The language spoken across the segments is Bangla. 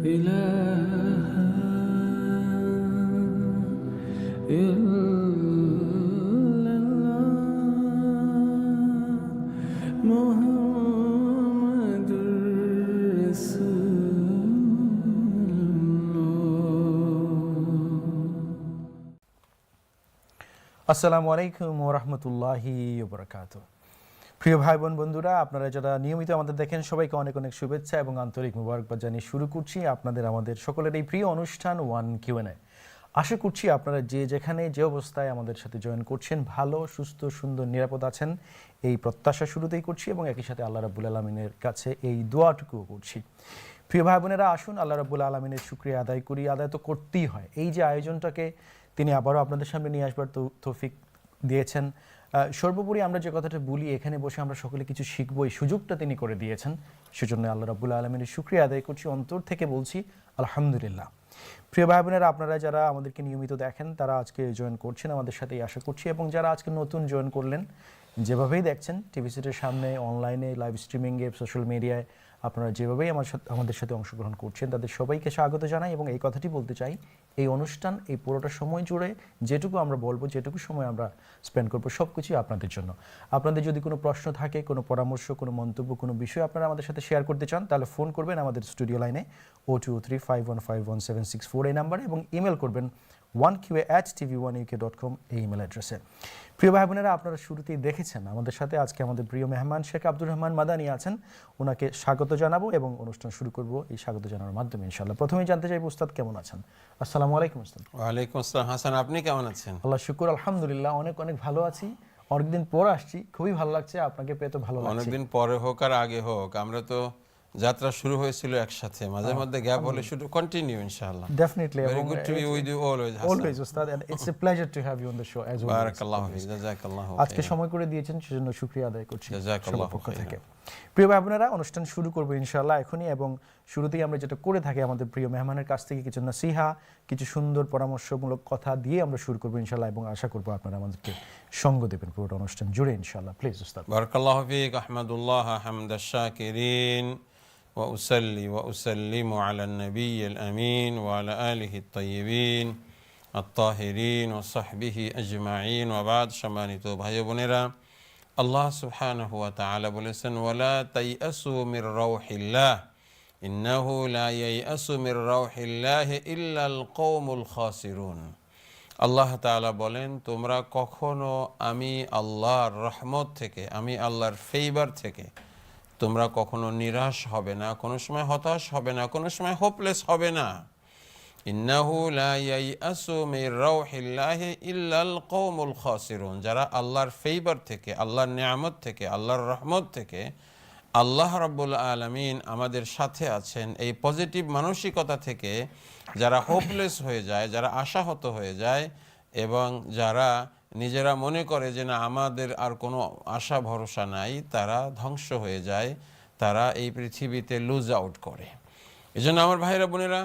আসসালামু আলাইকুম ওয়া রাহমাতুল্লাহি ওয়া বারাকাতুহু। প্রিয় ভাই বোন বন্ধুরা, আপনারা যারা নিয়মিত আমাদের দেখেন সবাইকে অনেক অনেক শুভেচ্ছা এবং আন্তরিক মোবারকবাদ জানিয়ে শুরু করছি আমাদের সকলের এই প্রিয় অনুষ্ঠান ওয়ান কিউএনএ। আশা করছি আপনারা যে যেখানে যে অবস্থায় আমাদের সাথে জয়েন করছেন ভালো, সুস্থ, সুন্দর, নিরাপদ আছেন এই প্রত্যাশা শুরুতেই করছি এবং একই সাথে আল্লাহ রাব্বুল আলামিনের কাছে এই দোয়াটুকুও করছি। প্রিয় ভাই বোনেরা, আসুন আল্লাহ রাব্বুল আলামিনের শুকরিয়া আদায় করি। আদায় তো করতেই হয়। এই যে আয়োজনটাকে তিনি আবারও আপনাদের সামনে নিয়ে আসবার তৌফিক দিয়েছেন। সর্বোপরি আমরা যে কথাটা বলি, এখানে বসে আমরা সকলে কিছু শিখবো, এই সুযোগটা তিনি করে দিয়েছেন। সেজন্য আল্লাহ রাব্বুল আলামিনের শুকরিয়া আদায় করছি, অন্তর থেকে বলছি আলহামদুলিল্লাহ। প্রিয় ভাই বোনেরা, আপনারা যারা আমাদেরকে নিয়মিত দেখেন তারা আজকে জয়েন করছেন আমাদের সাথেই আশা করছি, এবং যারা আজকে নতুন জয়েন করলেন যেভাবেই দেখছেন টিভি সেটের সামনে, অনলাইনে, লাইভ স্ট্রিমিংয়ে, সোশ্যাল মিডিয়ায় আপনারা যেভাবেই আমাদের সাথে অংশগ্রহণ করছেন তাদের সবাইকে স্বাগত জানাই। এবং এই কথাটি বলতে চাই, এই অনুষ্ঠান এই পুরোটা সময় জুড়ে যেটুকু আমরা বলবো, যেটুকু সময় আমরা স্পেন্ড করবো, সব কিছুই আপনাদের জন্য। আপনাদের যদি কোনো প্রশ্ন থাকে, কোনো পরামর্শ, কোনো মন্তব্য, কোনো বিষয় আপনারা আমাদের সাথে শেয়ার করতে চান, তাহলে ফোন করবেন আমাদের স্টুডিও লাইনে 0235151764 এই নাম্বারে, এবং ইমেল করবেন 1qa@tv1uk.com এই ইমেল অ্যাড্রেসে। প্রিয় ভাই বোনেরা, আপনারা শুরুতেই দেখেছেন আমাদের সাথে আজকে আমাদের প্রিয় মেহমান শেখ আব্দুর রহমান মাদানী আছেন। ওনাকে স্বাগত জানাবো এবং অনুষ্ঠান শুরু করব এই স্বাগত জানানোর মাধ্যমে ইনশাআল্লাহ। প্রথমেই জানতে চাইব, উস্তাদ কেমন আছেন? আসসালামু আলাইকুম উস্তাদ। ওয়ালাইকুম আসসালাম হাসান, আপনি কেমন আছেন? আল্লাহ শুকুর, আলহামদুলিল্লাহ, অনেক অনেক ভালো আছি। অনেকদিন পর আসছি, খুবই ভালো লাগছে, আপনাকে পেয়ে তো ভালো লাগছে। অনেকদিন পরে হোক আর আগে হোক, আমরা তো যাত্রা শুরু হয়েছিল একসাথে, মাঝে মধ্যে গ্যাপ হলে শুধু কন্টিনিউ ইনশাআল্লাহ। Definitely, very good to be with you always উস্তাদ, and it's a pleasure to have you on the show as well. বারাকাল্লাহু ফিক, জাযাকাল্লাহু। আজকে সময় করে দিয়েছেন সেজন্য শুকরিয়া আদায় করছি জাযাকাল্লাহু পক্ষ থেকে। প্রিয় ভাই বোনেরা, অনুষ্ঠান শুরু করব ইনশাআল্লাহ এখনই, এবং শুরুতেই আমরা যেটা করে থাকি আমাদের প্রিয় মেহমানের কাছ থেকে কিছু নসিহা, কিছু সুন্দর পরামর্শমূলক কথা দিয়ে আমরা শুরু করব ইনশাআল্লাহ, এবং আশা করব আপনারা আমাদেরকে সঙ্গ দেবেন পুরো অনুষ্ঠান জুড়ে ইনশাআল্লাহ। প্লিজ উস্তাদ। বারাকাল্লাহু ফিক, আহমাদুল্লাহ হামদাশ শাকিরিন ওয়া উসাল্লি ওয়া উসাল্লিমু আলান নাবিয়্যিল আমিন ওয়া আলা আলিহি আত-তাইয়্যিবিন আত-তাহিরিন ওয়া সাহবিহি আজমাইন ওয়া বাদ। সম্মানিত ভাই বোনেরা, আল্লাহ সুবহানাহু ওয়া তাআলা বলেছেন, ওয়ালা তাইয়াসু মির রাউহিল্লাহ ইন্নাহু লা ইয়াইয়াসু মির রাউহিল্লাহি ইল্লাল কওমুল খাসিরুন। আল্লাহ তাআলা বলেন, তোমরা কখনো আমি আল্লাহর রহমত থেকে, আমি আল্লাহর ফেভার থেকে তোমরা কখনো নিরাশ হবে না, কোনো সময় হতাশ হবে না, কোনো সময় হোপলেস হবে না। ইন্নাহু লা ইয়াইয়াসু মির রাউহিল্লাহি ইল্লাল কওমুল খাসিরুন। যারা আল্লাহর ফেভার থেকে, আল্লাহর নিয়ামত থেকে, আল্লাহর রহমত থেকে, আল্লাহ রাব্বুল আলামিন আমাদের সাথে আছেন, এই পজিটিভ মানসিকতা থেকে যারা হোপলেস হয়ে যায়, যারা আশাহত হয়ে যায়, এবং যারা নিজেরা মনে করে যে না আমাদের আর কোনো আশা ভরসা নাই, তারা ধ্বংস হয়ে যায়, তারা এই পৃথিবীতে লুজ আউট করে। এজন্য আমার ভাইরা বোনেরা,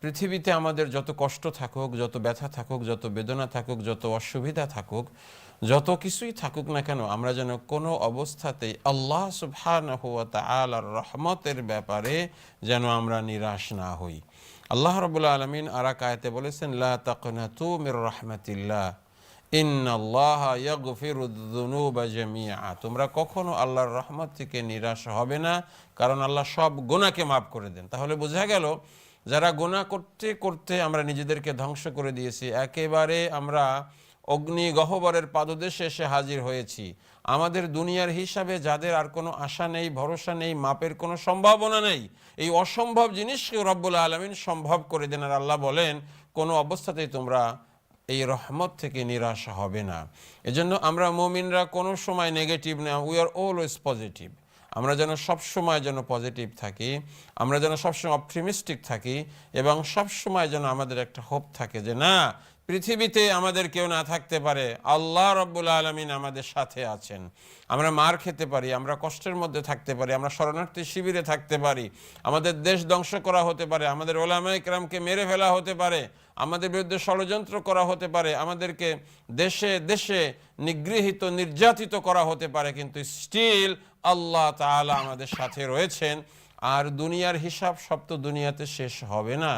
পৃথিবীতে আমাদের যত কষ্ট থাকুক, যত ব্যথা থাকুক, যত বেদনা থাকুক, যত অসুবিধা থাকুক, যত কিছুই থাকুক না কেন, আমরা যেন কোনো অবস্থাতেই আল্লাহ সুবহানাহু ওয়া তাআলার রহমতের ব্যাপারে যেন আমরা নিরাশ না হই। আল্লাহ রাব্বুল আলামিন আরেক আয়াতে বলেছেন, লা তাকনাতু মির রাহমাতিল্লাহ ইন্নাল্লাহা ইয়াগফিরুয যুনুবা জামিআ। তোমরা কখনো আল্লাহর রহমত থেকে নিরাশ হবে না, কারণ আল্লাহ সব গুনাহকে মাফ করে দেন। তাহলে বোঝা গেল, যারা গুনাহ করতে করতে আমরা নিজেদেরকে ধ্বংস করে দিয়েছি, একেবারে আমরা অগ্নি গহ্বরের পাদদেশে এসে হাজির হয়েছি, আমাদের দুনিয়ার হিসাবে যাদের আর কোনো আশা নেই, ভরসা নেই, মাপের কোনো সম্ভাবনা নেই, এই অসম্ভব জিনিসকে রব্বুল আলামিন সম্ভব করে দেন। আর আল্লাহ বলেন, কোনো অবস্থাতেই তোমরা এই রহমত থেকে নিরাশ হবে না। এজন্য আমরা মুমিনরা কোনো সময় নেগেটিভ না, উই আর অলওয়েজ পজিটিভ। আমরা যেন সবসময় যেন পজিটিভ থাকি, আমরা যেন সবসময় অপটিমিস্টিক থাকি, এবং সবসময় যেন আমাদের একটা হোপ থাকে যে না, পৃথিবীতে আমাদের কেউ না থাকতে পারে, আল্লাহ রাব্বুল আলামিন আমাদের সাথে আছেন। আমরা মার খেতে পারি, আমরা কষ্টের মধ্যে থাকতে পারি, আমরা শরণার্থী শিবিরে থাকতে পারি, আমাদের দেশ ধ্বংস করা হতে পারে, আমাদের ওলামায়ে কেরামকে মেরে ফেলা হতে পারে, আমাদের বিরুদ্ধে ষড়যন্ত্র করা হতে পারে, আমাদেরকে দেশে দেশে নিগৃহীত নির্যাতিত করা হতে পারে, কিন্তু স্টিল আল্লাহ তাআলা আমাদের সাথে রয়েছেন। আর দুনিয়ার হিসাব সব তো দুনিয়াতে শেষ হবে না,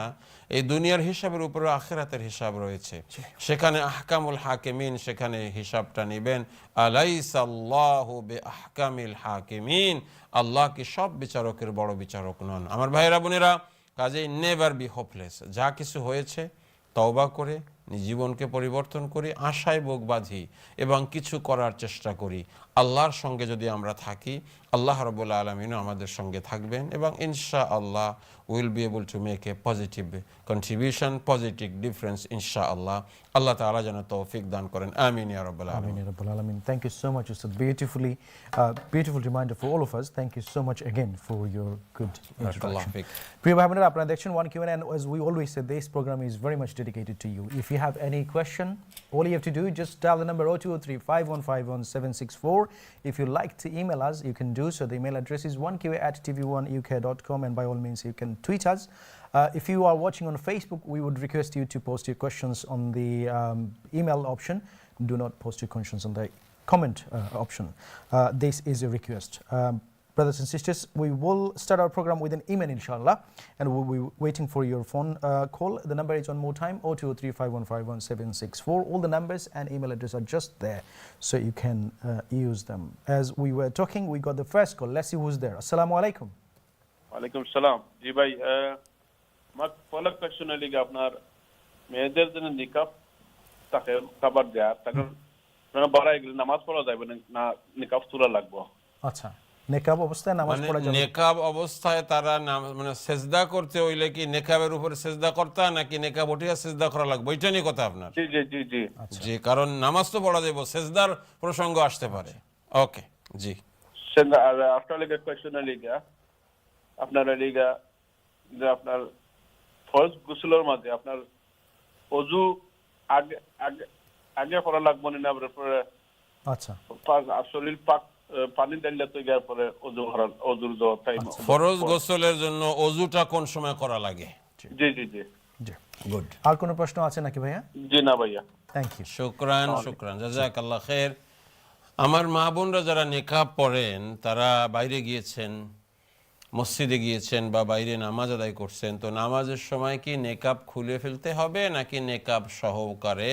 এই দুনিয়ার হিসাবের উপরে আখিরাতের হিসাব রয়েছে, সেখানে আহকামুল হাকিমিন সেখানে হিসাবটা নেবেন। আলাইসাল্লাহু বিআহকামিল হাকিমিন, আল্লাহ কি সব বিচারকের বড় বিচারক নন? আমার ভাইয়েরা বোনেরা, কাজেই নেভার বি হোপলেস। যা কিছু হয়েছে তওবা করে জীবনকে পরিবর্তন করি, আশায় বুক বাঁধি এবং কিছু করার চেষ্টা করি। আল্লাহর সঙ্গে যদি আমরা থাকি, আল্লাহ রাব্বুল আলামিনও আমাদের সঙ্গে থাকবেন এবং ইনশাআল্লাহ will be able to make a positive contribution, positive difference ইনশাআল্লাহ। আল্লাহ তাআলা যেন তৌফিক দান করেন, আমিন ইয়া রাব্বাল আলামিন। Amin ya Rabbal Alamin. Thank you so much, Ustad. Beautiful reminder for all of us. Thank you so much again for your good Barakallahu introduction. fik. প্রিয় ভাই বোনেরা, আপনারা দেখছেন one QN, and as we always say, this program is very much dedicated to you. If you have any question, all you have to do is just dial the number 0203-5151-764. If you like to email us, you can do so. The email address is 1qa@tv1uk.com, and by all means you can tweet us. If you are watching on Facebook, we would request you to post your questions on the email option. Do not post your questions on the comment option. This is a request. Brothers and sisters, we will start our program with an email, inshallah, and we'll be waiting for your phone call. The number is one more time, 0203-5151-764. All the numbers and email address are just there, so you can use them. As we were talking, we got the first call. Let's see who's there. Assalamu alaikum. ওয়ালাইকুম সালাম। জি ভাই, আমার পহলা কোয়েশ্চন হলো কি, আপনার মেয়েদের জন্য নিকাব তাকে কভার দেয়া তাকে বাড়াই গেলে নামাজ পড়া যাবে না, নিকাব তোলা লাগবে? আচ্ছা, নেকাব অবস্থায় নামাজ পড়া যাবে? নেকাব অবস্থায় তারা মানে সেজদা করতে হইলে কি নেকাবের উপরে সেজদা করতে নাকি নেকাব উঠিয়া সেজদা করা লাগবে, এটা নিয়ে কথা আপনার? জি জি জি জি জি, কারণ নামাজ তো পড়া যাবে, সেজদার প্রসঙ্গ আসতে পারে। ওকে, জি। আর আফটার লিগা কোয়েশ্চন হলো কি, আপনার লিগা যে আপনার ফরজ গোসলের মাঝে আপনার ওযু আগে আগে আগে পড়া লাগবে না, পরে আচ্ছা শরীর পাক পানি দিলে তো গিয়ে পরে ওযুর টাইম। ফরজ গোসলের জন্য ওযুটা কোন সময় করা লাগে? জি জি জি জি, গুড। আর কোনো প্রশ্ন আছে নাকি ভাইয়া? জি না ভাইয়া। Thank you. শুকরান, শুকরান, জাযাকাল্লাহ খায়ের। আমার মা বোনরা যারা নেকাব পড়েন, তারা বাইরে গিয়েছেন, মসজিদে গিয়েছেন বা বাইরে নামাজ আদায় করছেন, তো নামাজের সময় কি নেকাব খুলে ফেলতে হবে নাকি নেকাব সহকারে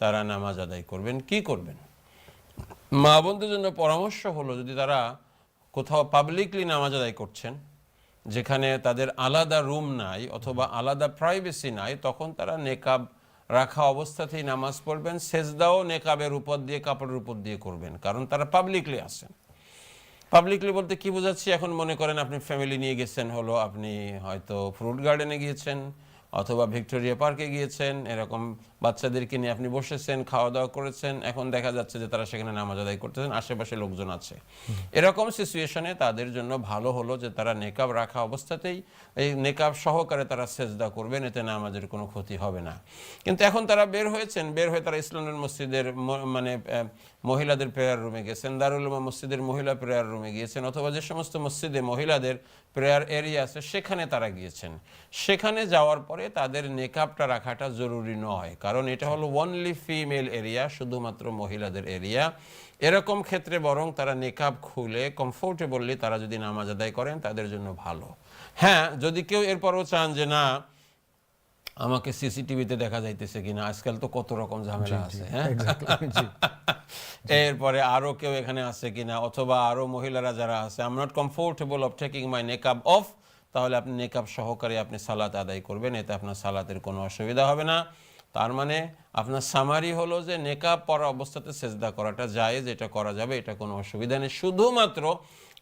তারা নামাজ আদায় করবেন? কি করবেন? মা বোনদের জন্য পরামর্শ হলো, যদি তারা কোথাও পাবলিকলি নামাজ আদায় করছেন, যেখানে তাদের আলাদা রুম নাই অথবা আলাদা প্রাইভেসি নাই, তখন তারা নেকাব রাখা অবস্থাতেই নামাজ পড়বেন। সেজদাও নেকাবের উপর দিয়ে, কাপড়ের উপর দিয়ে করবেন, কারণ তারা পাবলিকলি আছেন। পাবলিকলি বলতে কি বোঝাচ্ছি? এখন মনে করেন আপনি ফ্যামিলি নিয়ে গেছেন, হলো আপনি হয়তো ফ্রুট গার্ডেনে গিয়েছেন অথবা ভিক্টোরিয়া পার্কে গিয়েছেন, এরকম বাচ্চাদেরকে নিয়ে আপনি বসেছেন, খাওয়া দাওয়া করেছেন, এখন দেখা যাচ্ছে যে তারা সেখানে নামাজ আদায় করতেছেন, আশেপাশে লোকজন আছে। এরকম সিচুয়েশনে তাদের জন্য ভালো হলো যে তারা নেকাব রাখা অবস্থাতেই এই নেকাব সহকারে তারা সেজদা করবেন, এতে নামাজের কোনো ক্ষতি হবে না। কিন্তু এখন তারা বের হয়েছেন, বের হয়ে তারা ইসলামের মসজিদের মানে মহিলাদের প্রেয়ার রুমে গেছেন, দারুল উলুম মসজিদের মহিলা প্রেয়ার রুমে গিয়েছেন, অথবা যে সমস্ত মসজিদে মহিলাদের প্রেয়ার এরিয়া আছে সেখানে তারা গিয়েছেন। সেখানে যাওয়ার পরে তাদের নেকাবটা রাখাটা জরুরি নয়, কারণ এটা হলো অনলি ফিমেল এরিয়া, শুধুমাত্র মহিলাদের এরিয়া। এরকম ক্ষেত্রে বরং তারা নেকাব খুলে কমফোর্টেবলি তারা যদি নামাজ আদায় করেন তাদের জন্য ভালো। হ্যাঁ, যদি কেউ এরপরও চান যে না আমাকে সিসিটিভিতে দেখা যাইতেছে কিনা, আজকাল তো কত রকম ঝামেলা আছে, হ্যাঁ, এরপরে আরো কেউ এখানে আছে কিনা, অথবা আরো মহিলারা যারা আছে, I am not comfortable of taking মাই নেকাব অফ, তাহলে আপনি নেকাব সহকারে আপনি সালাত আদায় করবেন, এতে আপনার সালাতের কোনো অসুবিধা হবে না। তার মানে আপনার সামারি হলো যে নেকাব পরা অবস্থাতে সেজদা করাটা জায়েজ, এটা করা যাবে, এটা কোনো অসুবিধা নেই। শুধুমাত্র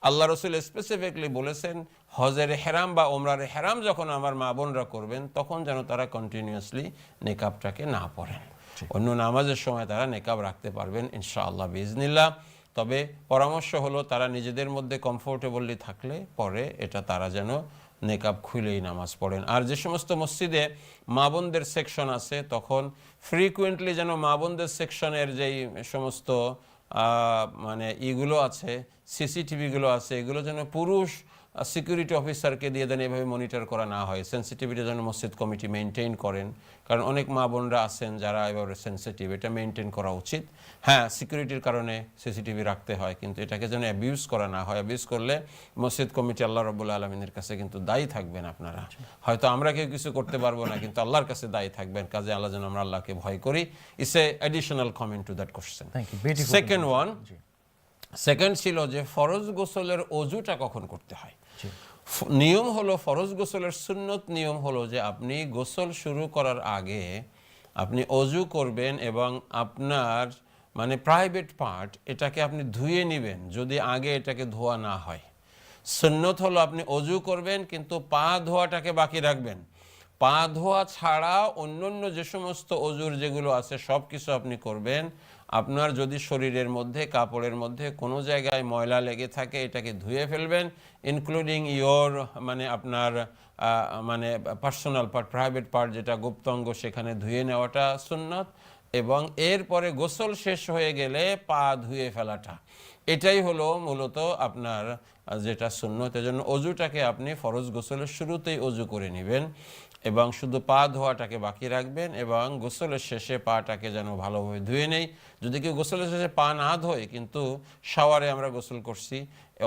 আল্লাহ রসুল স্পেসিফিকলি বলেছেন হজের হেরাম বা ওমরার হেরাম যখন আমার মা বোনরা করবেন, তখন যেন তারা কন্টিনিউয়াসলি নেকাবটাকে না পড়েন। অন্য নামাজের সময় তারা নেকাব রাখতে পারবেন ইনশাআল্লাহ বিইজনিল্লাহ। তবে পরামর্শ হলো তারা নিজেদের মধ্যে কমফোর্টেবলি থাকলে পরে এটা তারা যেন নেকাব খুলেই নামাজ পড়েন। আর যে সমস্ত মসজিদে মা বোনদের সেকশন আছে, তখন ফ্রিকুয়েন্টলি যেন মা বোনদের সেকশনের যেই সমস্ত মানে ইগুলো আছে, সিসিটিভিগুলো আছে, এগুলো যেন পুরুষ সিকিউরিটি অফিসারকে দিয়ে দেন, এভাবে মনিটর করা না হয়। সেন্সিটিভিটি যেন মসজিদ কমিটি মেনটেন করেন, কারণ অনেক মা বোনরা আছেন যারা এভাবে সেন্সিটিভ, এটা মেনটেন করা উচিত। হ্যাঁ, সিকিউরিটির কারণে সিসিটিভি রাখতে হয়, কিন্তু এটাকে যেন অ্যাবিউজ করা না হয়। অ্যাবিউজ করলে মসজিদ কমিটি আল্লাহ রাব্বুল আলামিনের কাছে কিন্তু দায়ী থাকবেন আপনারা। হয়তো আমরা কেউ কিছু করতে পারবো না, কিন্তু আল্লাহর কাছে দায়ী থাকবেন। কাজে আল্লাহ যেন আমরা আল্লাহকে ভয় করি। It's a additional comment to that question. Second one, second ছিল যে ফরজ গোসলের অজুটা কখন করতে হয়। নিয়ম হলো, ফরজ গোসলের সুন্নত নিয়ম হলো যে আপনি গোসল শুরু করার আগে আপনি অজু করবেন এবং আপনার মানে প্রাইভেট পার্ট এটাকে আপনি ধুয়ে নেবেন যদি আগে এটাকে ধোয়া না হয়। সুন্নত হলো আপনি অজু করবেন কিন্তু পা ধোয়াটাকে বাকি রাখবেন। পা ধোয়া ছাড়া অন্যান্য যে সমস্ত অজুর যেগুলো আছে সব কিছু আপনি করবেন। আপনার যদি শরীরের মধ্যে, কাপড়ের মধ্যে কোনো জায়গায় ময়লা লেগে থাকে এটাকে ধুয়ে ফেলবেন, ইনক্লুডিং ইয়োর মানে আপনার মানে পার্সোনাল পার্ট, প্রাইভেট পার্ট যেটা গুপ্তাঙ্গ, সেখানে ধুয়ে নেওয়াটা সুন্নত। এবং এরপরে গোসল শেষ হয়ে গেলে পা ধুয়ে ফেলাটা, এটাই হলো মূলত আপনার যেটা সুন্নত। এজন্য অজুটাকে আপনি ফরজ গোসলের শুরুতেই অজু করে নেবেন এবং শুধু পা ধোয়াটাকে বাকি রাখবেন এবং গোসলের শেষে পাটাকে যেন ভালোভাবে ধুয়ে নেই। যদি কেউ গোসলের শেষে পা না ধোয় কিন্তু শাওয়ারে আমরা গোসল করছি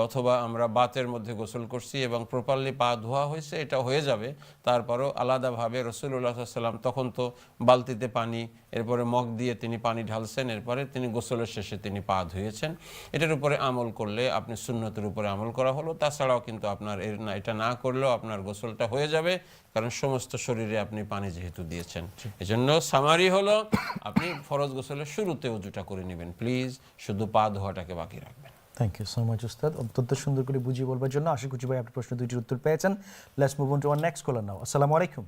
অথবা আমরা বাতের মধ্যে গোসল করছি এবং প্রপারলি পা ধোয়া হয়েছে, এটা হয়ে যাবে। তারপরও আলাদাভাবে রাসূলুল্লাহ সাল্লাল্লাহু আলাইহি ওয়াসাল্লাম তখন তো বালতিতে পানি, এরপরে মগ দিয়ে তিনি পানি ঢালছেন, এরপরে তিনি গোসলের শেষে তিনি পা ধুয়েছেন। এটার উপরে আমল করলে আপনি সুন্নতের উপরে আমল করা হলো। তাছাড়াও কিন্তু আপনার এটা না করলেও আপনার গোসলটা হয়ে যাবে, কারণ সমস্ত শরীরে আপনি পানি যেহেতু দিয়েছেন। এজন্য সামারি হলো আপনি ফরজ গোসলের শুরুতে উজুটা করে নেবেন, প্লিজ শুধু পা ধোয়াটাকে বাকি রাখবেন। থ্যাংক ইউ সো মাচ উস্তাদ, অত্যন্ত সুন্দর করে বুঝিয়ে বলবার জন্য। আশা করছি ভাই আপনার প্রশ্ন দুইটির উত্তর পেয়েছেন। Let's move on to our next caller now. আসসালামু আলাইকুম।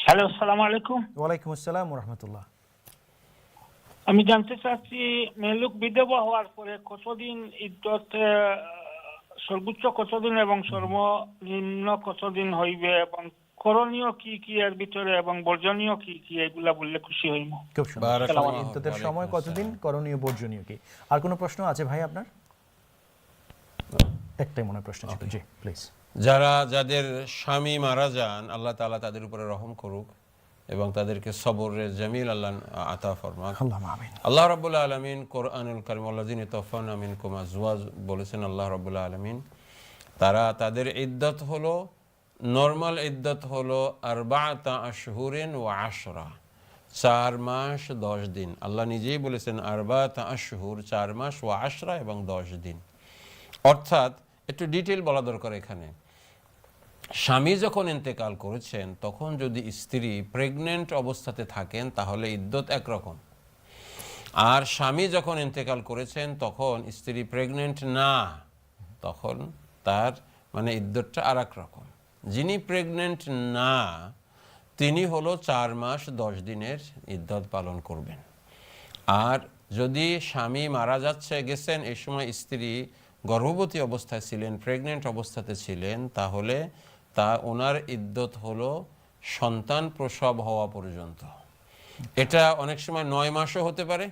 হ্যালো, আসসালামু আলাইকুম। ওয়ালাইকুম আসসালাম ওয়া রাহমাতুল্লাহ। আমি জানতে চাচ্ছি মেলুক বিধবা হওয়ার পরে কতদিন ইদ্যত, সর্বোচ্চ কতদিন এবং সর্বনিম্ন কতদিন হইবে এবং করণীয় কি কি এর ভিতরে এবং বর্জনীয় কি কি, এগুলা বললে খুশি হইব। খুব সুন্দর। ইদ্যতের সময় কতদিন, করণীয় বর্জনীয় কি? আর কোনো প্রশ্ন আছে ভাই আপনার? একটাই মনে প্রশ্ন ছিল, জি প্লিজ। যাদের স্বামী মারা যান, আল্লাহ তাআলা তাদের উপরে রহম করুক এবং তাদেরকে সবরের জামিল আল্লাহ আতা ফরমাক। আল্লাহ রাব্বুল আলামিন কোরআনুল কারীম আল্লাযিনা তাওফানা মিনকুম আজওয়াজ বলেছেন, আল্লাহ রাব্বুল আলামিন তাদের ইদ্যত হলো, নরমাল ইদ্যত হলো আরবাআতা আশহুরিন ওয়া আশরা, 4 মাস 10 দিন। আল্লাহ নিজেই বলেছেন আরবাআতা আশহুর, 4 মাস, ওয়া আশরা এবং 10 দিন। অর্থাৎ একটু ডিটেইল বলা দরকার এখানে। স্বামী যখন ইন্তেকাল করেছেন তখন যদি স্ত্রী প্রেগনেন্ট অবস্থাতে থাকেন তাহলে ইদ্যত একরকম, আর স্বামী যখন ইন্তেকাল করেছেন তখন স্ত্রী প্রেগনেন্ট না, তখন তার মানে ইদ্যতটা আর এক রকম। যিনি প্রেগনেন্ট না তিনি হলো 4 মাস 10 দিনের ইদ্যত পালন করবেন। আর যদি স্বামী মারা গেছেন এই সময় স্ত্রী গর্ভবতী অবস্থায় ছিলেন, প্রেগনেন্ট অবস্থাতে ছিলেন, তাহলে ওনার ইদ্যত হলো সন্তান প্রসব হওয়া পর্যন্ত। এটা অনেক সময় 9 মাসও হতে পারে,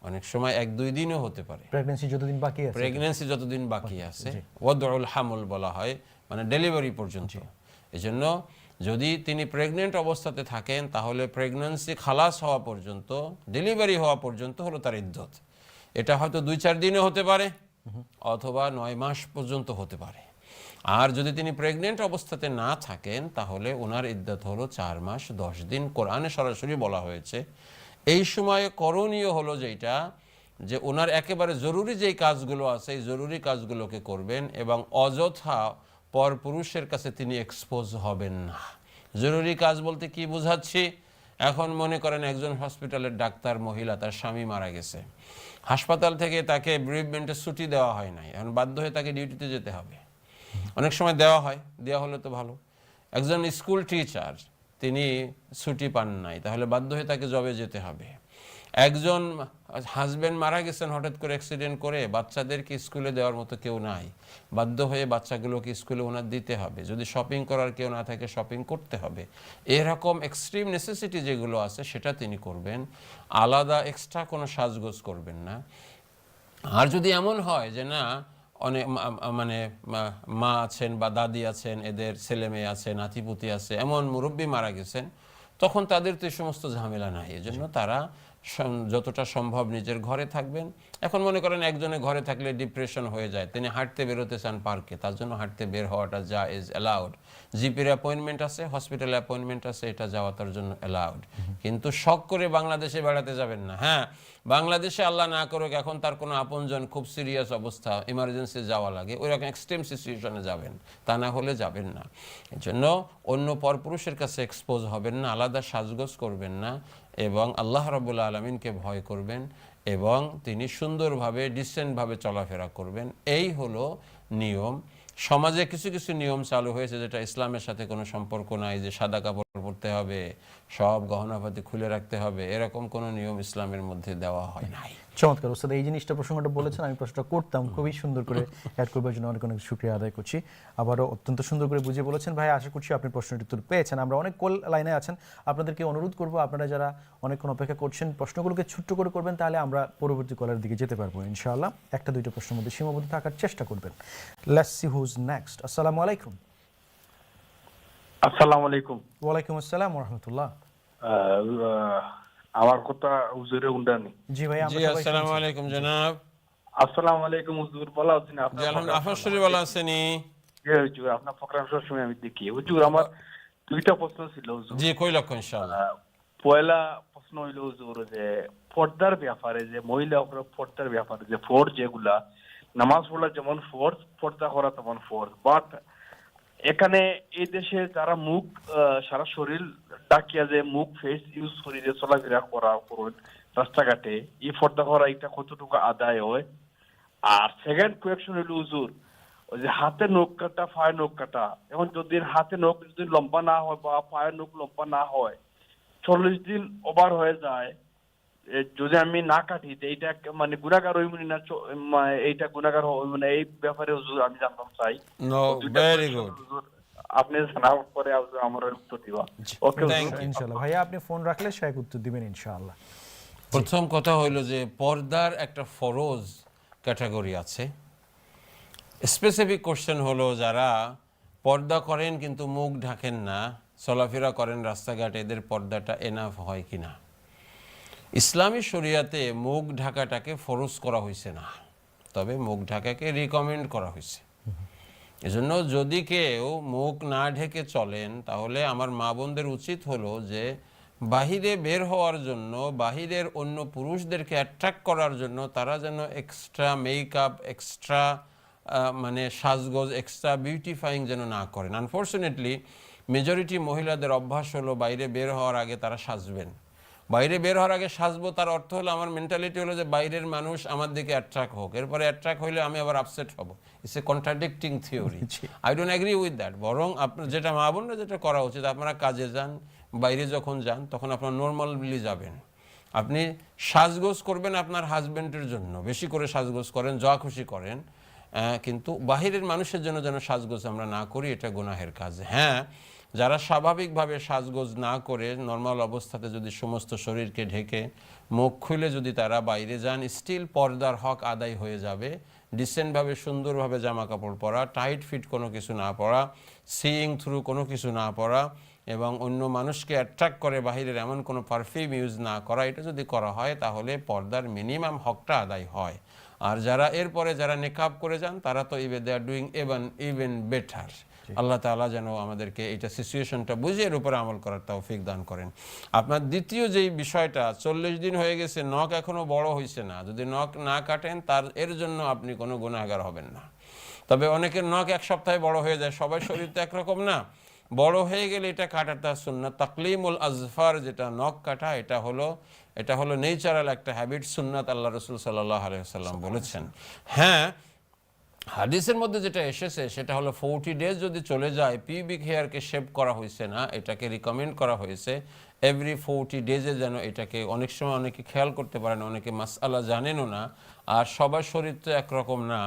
অনেক সময় 1-2 দিনও হতে পারে। প্রেগন্যান্সি যতদিন বাকি আছে ওয়াদউল হামল বলা হয়, মানে ডেলিভারি পর্যন্ত। এজন্য যদি তিনি প্রেগনেন্ট অবস্থাতে থাকেন তাহলে প্রেগন্যান্সি খালাস হওয়া পর্যন্ত, ডেলিভারি হওয়া পর্যন্ত হলো তার ইদ্যত। এটা হয়তো 2-4 দিনও হতে পারে অথবা 9 মাস পর্যন্ত হতে পারে। আর যদি তিনি প্রেগনেন্ট অবস্থাতে না থাকেন তাহলে ওনার ইদ্যত হলো 4 মাস 10 দিন। কোরআনে সরাসরি বলা হয়েছে। এই সময়ে করণীয় হলো যে ওনার একেবারে জরুরি যেই কাজগুলো আছে এই জরুরি কাজগুলোকে করবেন এবং অযথা পরপুরুষের কাছে তিনি এক্সপোজ হবেন না। জরুরি কাজ বলতে কি বোঝাচ্ছি? এখন মনে করেন একজন হসপিটালের ডাক্তার মহিলা, তার স্বামী মারা গেছে, হাসপাতাল থেকে তাকে বেরিজমেন্টের ছুটি দেওয়া হয় নাই, এখন বাধ্য হয়ে তাকে ডিউটিতে যেতে হবে। অনেক সময় দেওয়া হলে তো ভালো। একজন স্কুল টিচার, তিনি ছুটি পান নাই, তাহলে বাধ্য হয়ে তাকে জবে যেতে হবে। একজন হাজবেন্ড মারা গেছেন হঠাৎ করে অ্যাক্সিডেন্ট করে, বাচ্চাদেরকে স্কুলে দেওয়ার মতো কেউ নাই, বাধ্য হয়ে বাচ্চাগুলোকে স্কুলে ওনার দিতে হবে। যদি শপিং করার কেউ না থাকে শপিং করতে হবে। এরকম এক্সট্রিম নেসেসিটি যেগুলো আছে সেটা তিনি করবেন, আলাদা এক্সট্রা কোনো সাজগোজ করবেন না। আর যদি এমন হয় যে না অনেক মানে মা আছেন বা দাদি আছেন, এদের ছেলে মেয়ে আছে, নাতিপুতি আছে, এমন মুরব্বী মারা গেছেন, তখন তাদের তো এই সমস্ত ঝামেলা নাই। এজন্য তারা যতটা সম্ভব নিজের ঘরে থাকবেন। এখন মনে করেন একজনে ঘরে থাকলে ডিপ্রেশন হয়ে যায়, তিনি হাঁটতে বেরোতে চান পার্কে, তার জন্য হাঁটতে বের হওয়াটা যা ইজ অ্যালাউড। জিপির অ্যাপয়েন্টমেন্ট আছে, হসপিটাল অ্যাপয়েন্টমেন্ট আছে, এটা যাওয়া তার জন্য অ্যালাউড। কিন্তু শখ করে বাংলাদেশে বেড়াতে যাবেন না। হ্যাঁ, বাংলাদেশে আল্লাহ না করুক এখন তার কোনো আপনজন খুব সিরিয়াস অবস্থা, ইমার্জেন্সি যাওয়া লাগে, ওই রকম এক্সট্রিম সিচুয়েশনে যাবেন, তা না হলে যাবেন না। এই জন্য অন্য পরপুরুষের কাছে এক্সপোজ হবেন না, আলাদা সাজগোজ করবেন না, এবং আল্লাহ রাব্বুল আলামিনকে ভয় করবেন এবং তিনি সুন্দরভাবে ডিসেন্টভাবে চলাফেরা করবেন। এই হলো নিয়ম। সমাজে কিছু কিছু নিয়ম চালু হয়েছে যেটা ইসলামের সাথে কোনো সম্পর্ক নাই, যে সাদা কাপড় পরতে হবে, সব গহনাপাতি খুলে রাখতে হবে, এরকম কোনো নিয়ম ইসলামের মধ্যে দেওয়া হয় নাই। চমৎকার ওস্তাদ, এই জিনিসটা প্রসঙ্গটা বলেছেন, আমি প্রশ্নটা করতাম, খুবই সুন্দর করে অ্যাড করবার জন্য অনেক অনেক শুকরিয়া আদায় করছি। আবারও অত্যন্ত সুন্দর করে বুঝিয়ে বলেছেন ভাই, আশা করছি আপনি প্রশ্নটির উত্তর পেয়েছেন। আমরা অনেক কল লাইনে আছেন, আপনাদেরকে অনুরোধ করব আপনারা যারা অনেকক্ষণ অপেক্ষা করছেন প্রশ্নগুলোকে ছোট্ট করে করবেন, তাহলে আমরা পরবর্তী কলের দিকে যেতে পারবো ইনশাআল্লাহ। একটা দুইটা প্রশ্নের মধ্যে সীমাবদ্ধ থাকার চেষ্টা করবেন। Let's see who's next. আসসালামু আলাইকুম। আসসালামু আলাইকুম। ওয়ালাইকুম আসসালাম ওয়া রাহমাতুল্লাহ। আমার কথা হুজুরে উন্ডানি। জি ভাই, জি, আসসালামু আলাইকুম জনাব। আসসালামু আলাইকুম হুজুর, ভালো আছেন আপনি? জি আলহামদুলিল্লাহ, আপনার শরীর ভালো আছেনি? জি হুজুর, আপনার প্রোগ্রাম সব সময় আমি দেখি। হুজুর আমার দুইটা প্রশ্ন ছিল হুজুর। জি, কই লক্ষ ইনশাআল্লাহ। পয়লা প্রশ্ন হইল হুজুর যে পর্দার ব্যাপারে, যে মহিলা পর্দার ব্যাপারে, যে ফোর্স যেগুলা নামাজ পড়া যেমন ফোর্স, পর্দা করা তেমন ফোর্স, বাট এখানে এই দেশে যারা মুখ সারা শরীর ডাকিয়া যে মুখ ফেস ইউজ করি যে চলাফেরা করা করুন রাস্তাঘাটে, এই পর্দা করা এটা কতটুকু আদায় হয়? আর সেকেন্ড কোয়েকশন হইল হুজুর, ওই যে হাতে নখ কাটা পায়ে নখ কাটা, এখন যদি হাতে নখ যদি লম্বা না হয় বা পায়ের নখ লম্বা না হয়, 40 দিন ওভার হয়ে যায়, যদি আমি না কাটি এইটা মানে গুনাহগার হইব না? এইটা গুনাহগার মানে এই ব্যাপারে হুজুর আমি জানতাম চাই। No, very good. আপনি জানার পরে আমার উত্তর দিবা। ওকে ইনশাআল্লাহ ভাইয়া, আপনি ফোন রাখলে সে উত্তর দিবেন ইনশাআল্লাহ। প্রথম কথা হইল যে পর্দার একটা ফরজ ক্যাটাগরি আছে। স্পেসিফিক কোশ্চেন হলো যারা পর্দা করেন কিন্তু মুখ ঢাকেন না, চলাফেরা করেন রাস্তাঘাটে, এদের পর্দাটা এনাফ হয় কিনা। ইসলামী শরিয়াতে মুখ ঢাকাটাকে ফরজ করা হয়েছে না, তবে মুখ ঢাকাকে রিকমেন্ড করা হয়েছে। এজন্য যদি কেউ মুখ না ঢেকে চলেন, তাহলে আমার মা বোনদের উচিত হলো যে বাহিরে বের হওয়ার জন্য, বাহিরের অন্য পুরুষদেরকে অ্যাট্রাক্ট করার জন্য তারা যেন এক্সট্রা মেকআপ, এক্সট্রা মানে সাজগোজ, এক্সট্রা বিউটিফাইং যেন না করেন। আনফর্চুনেটলি মেজরিটি মহিলাদের অভ্যাস হলো বাইরে বের হওয়ার আগে তারা সাজবেন। বাইরে বের হওয়ার আগে সাজবো, তার অর্থ হলো আমার মেন্টালিটি হলো যে বাইরের মানুষ আমার দিকে অ্যাট্রাক্ট হোক, এরপরে অ্যাট্রাক্ট হইলে আমি আবার আপসেট হব। It's a contradicting theory. I don't agree with that. বরং আপনার যেটা মা বোনরা যেটা করা উচিত, আপনারা কাজে যান, বাইরে যখন যান তখন আপনার নর্মালি যাবেন, আপনি সাজগোজ করবেন আপনার হাজব্যান্ডের জন্য, বেশি করে সাজগোজ করেন, যা খুশি করেন, কিন্তু বাহিরের মানুষের জন্য যেন সাজগোজ আমরা না করি, এটা গুনাহের কাজ। হ্যাঁ, যারা স্বাভাবিকভাবে সাজগোজ না করে নর্মাল অবস্থাতে যদি সমস্ত শরীরকে ঢেকে মুখ খুলে যদি তারা বাইরে যান, স্টিল পর্দার হক আদায় হয়ে যাবে। ডিসেন্টভাবে সুন্দরভাবে জামা কাপড় পরা, টাইট ফিট কোনো কিছু না পরা, সিইং থ্রু কোনো কিছু না পরা, এবং অন্য মানুষকে অ্যাট্রাক্ট করে বাহিরের এমন কোনো পারফিউম ইউজ না করা, এটা যদি করা হয় তাহলে পর্দার মিনিমাম হকটা আদায় হয়। আর যারা এরপরে যারা নেকাব করে যান তারা তো দে আর ডুইং ইভেন বেটার। আল্লাহ তাআলা যেন আমাদেরকে এইটা সিচুয়েশনটা বুঝে এর উপরে আমল করার তৌফিক দান করেন। আপনার দ্বিতীয় যেই বিষয়টা, 40 দিন হয়ে গেছে, নখ এখনো বড় হয়েছে না, যদি নখ না কাটেন তার এর জন্য আপনি কোনো গুনাহগার হবেন না। তবে অনেকের নখ এক সপ্তাহে বড় হয়ে যায়, সবাই শরীর তো একরকম না, বড় হয়ে গেলে এটা কাটাটা সুন্নাত। তাকলিমুল আজফার, যেটা নখ কাটা, এটা হলো নেচারাল একটা হ্যাবিট, সুন্নাত, আল্লাহ রাসূল সাল্লাল্লাহু আলাইহি ওয়াসাল্লাম বলেছেন। হ্যাঁ, হাদিসের মধ্যে যেটা এসেছে সেটা হলো 40 ডেজ যদি চলে যায়, পিউবিক হেয়ারকে শেভ করা হয়েছে না, এটাকে রিকমেন্ড করা হয়েছে এভরি 40 ডেজে যেন এটাকে, অনেক সময় অনেকে খেয়াল করতে পারেন, অনেকে মাসআলা জানেনও না, আর সবার শরীর তো একরকম না,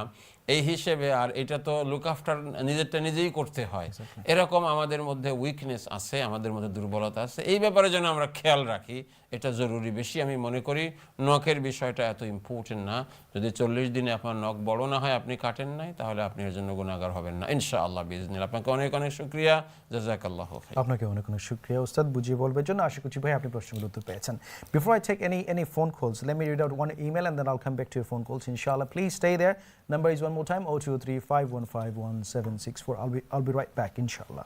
এই হিসেবে, আর এটা তো লুক আফটার নিজেরটা নিজেই করতে হয়, এরকম আমাদের মধ্যে উইকনেস আছে, আমাদের মধ্যে দুর্বলতা আছে। এই ব্যাপারে যেন আমরা খেয়াল রাখি, এটা জরুরি বেশি আমি মনে করি। নখের বিষয়টা এত ইম্পর্টেন্ট না। যদি 40 দিনে আপনার নখ বড় না হয়, আপনি কাটেন নাই, তাহলে আপনি এর জন্য গুনাহগার হবেন না ইনশাআল্লাহ বিইজনিল্লাহ। আপনাকে অনেক অনেক শুকরিয়া, জাযাকাল্লাহু খাইর। আপনাকে অনেক অনেক শুকরিয়া উস্তাদ বুঝিয়ে বলবার জন্য। আশা করছি ভাই আপনি প্রশ্নগুলোর উত্তর পেয়েছেন। Before I take any phone calls, let me read out one email and then I'll come back to your phone calls inshallah. Please stay there. Number is one more time 0235151764. I'll be right back inshallah.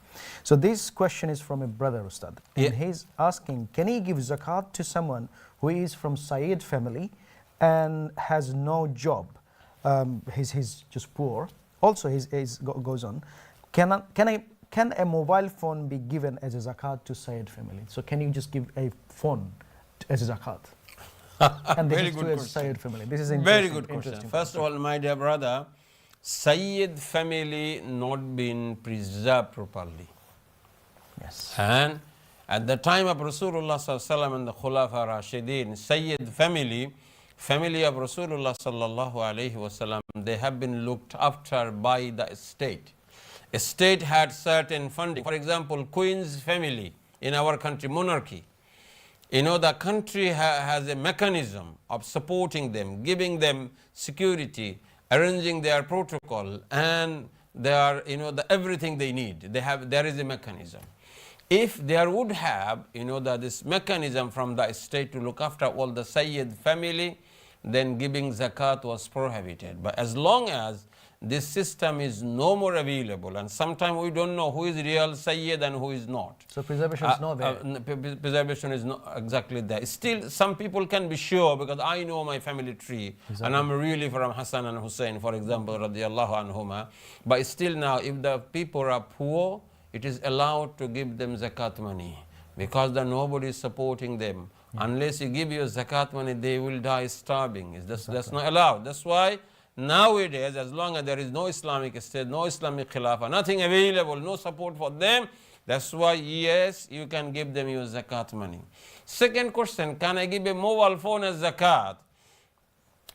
So this question is from a brother Ustad. And he's asking, can he give zakat to someone who is from Sayyid family and has no job? He's just poor. Also goes on. Can a mobile phone be given as a zakat to Sayyid family? So can you just give a phone as a zakat? And this Very is good to a question. Sayyid family. This is Very interesting. good question. interesting First of all, my dear brother, Sayyid family not been preserved properly. Yes. And at the time of Rasulullah sallallahu alaihi wasallam and the Khulafa Rashidin, Sayyid family of Rasulullah sallallahu alaihi wasallam, they have been looked after by the state. A state had certain funding. For example, Queen's family in our country, monarchy. The country has a mechanism of supporting them, giving them security, arranging their protocol, and their, everything they need. There is a mechanism. If there would have, this mechanism from the state to look after all the Sayyid family, then giving zakat was prohibited. But as long as this system is no more available, and sometimes we don't know who is real Sayyid and who is not. So preservation is not there. Preservation is not exactly there. Still, some people can be sure, because I know my family tree, and I'm really from Hassan and Hussein, for example, radiyallahu anhuma. But still now, if the people are poor, it is allowed to give them zakat money, because nobody is supporting them. Unless you give your zakat money, they will die starving. That's not allowed. That's why nowadays, as long as there is no Islamic state, no Islamic Khilafah, nothing available, no support for them, that's why, yes, you can give them your zakat money. Second question, can I give a mobile phone as zakat?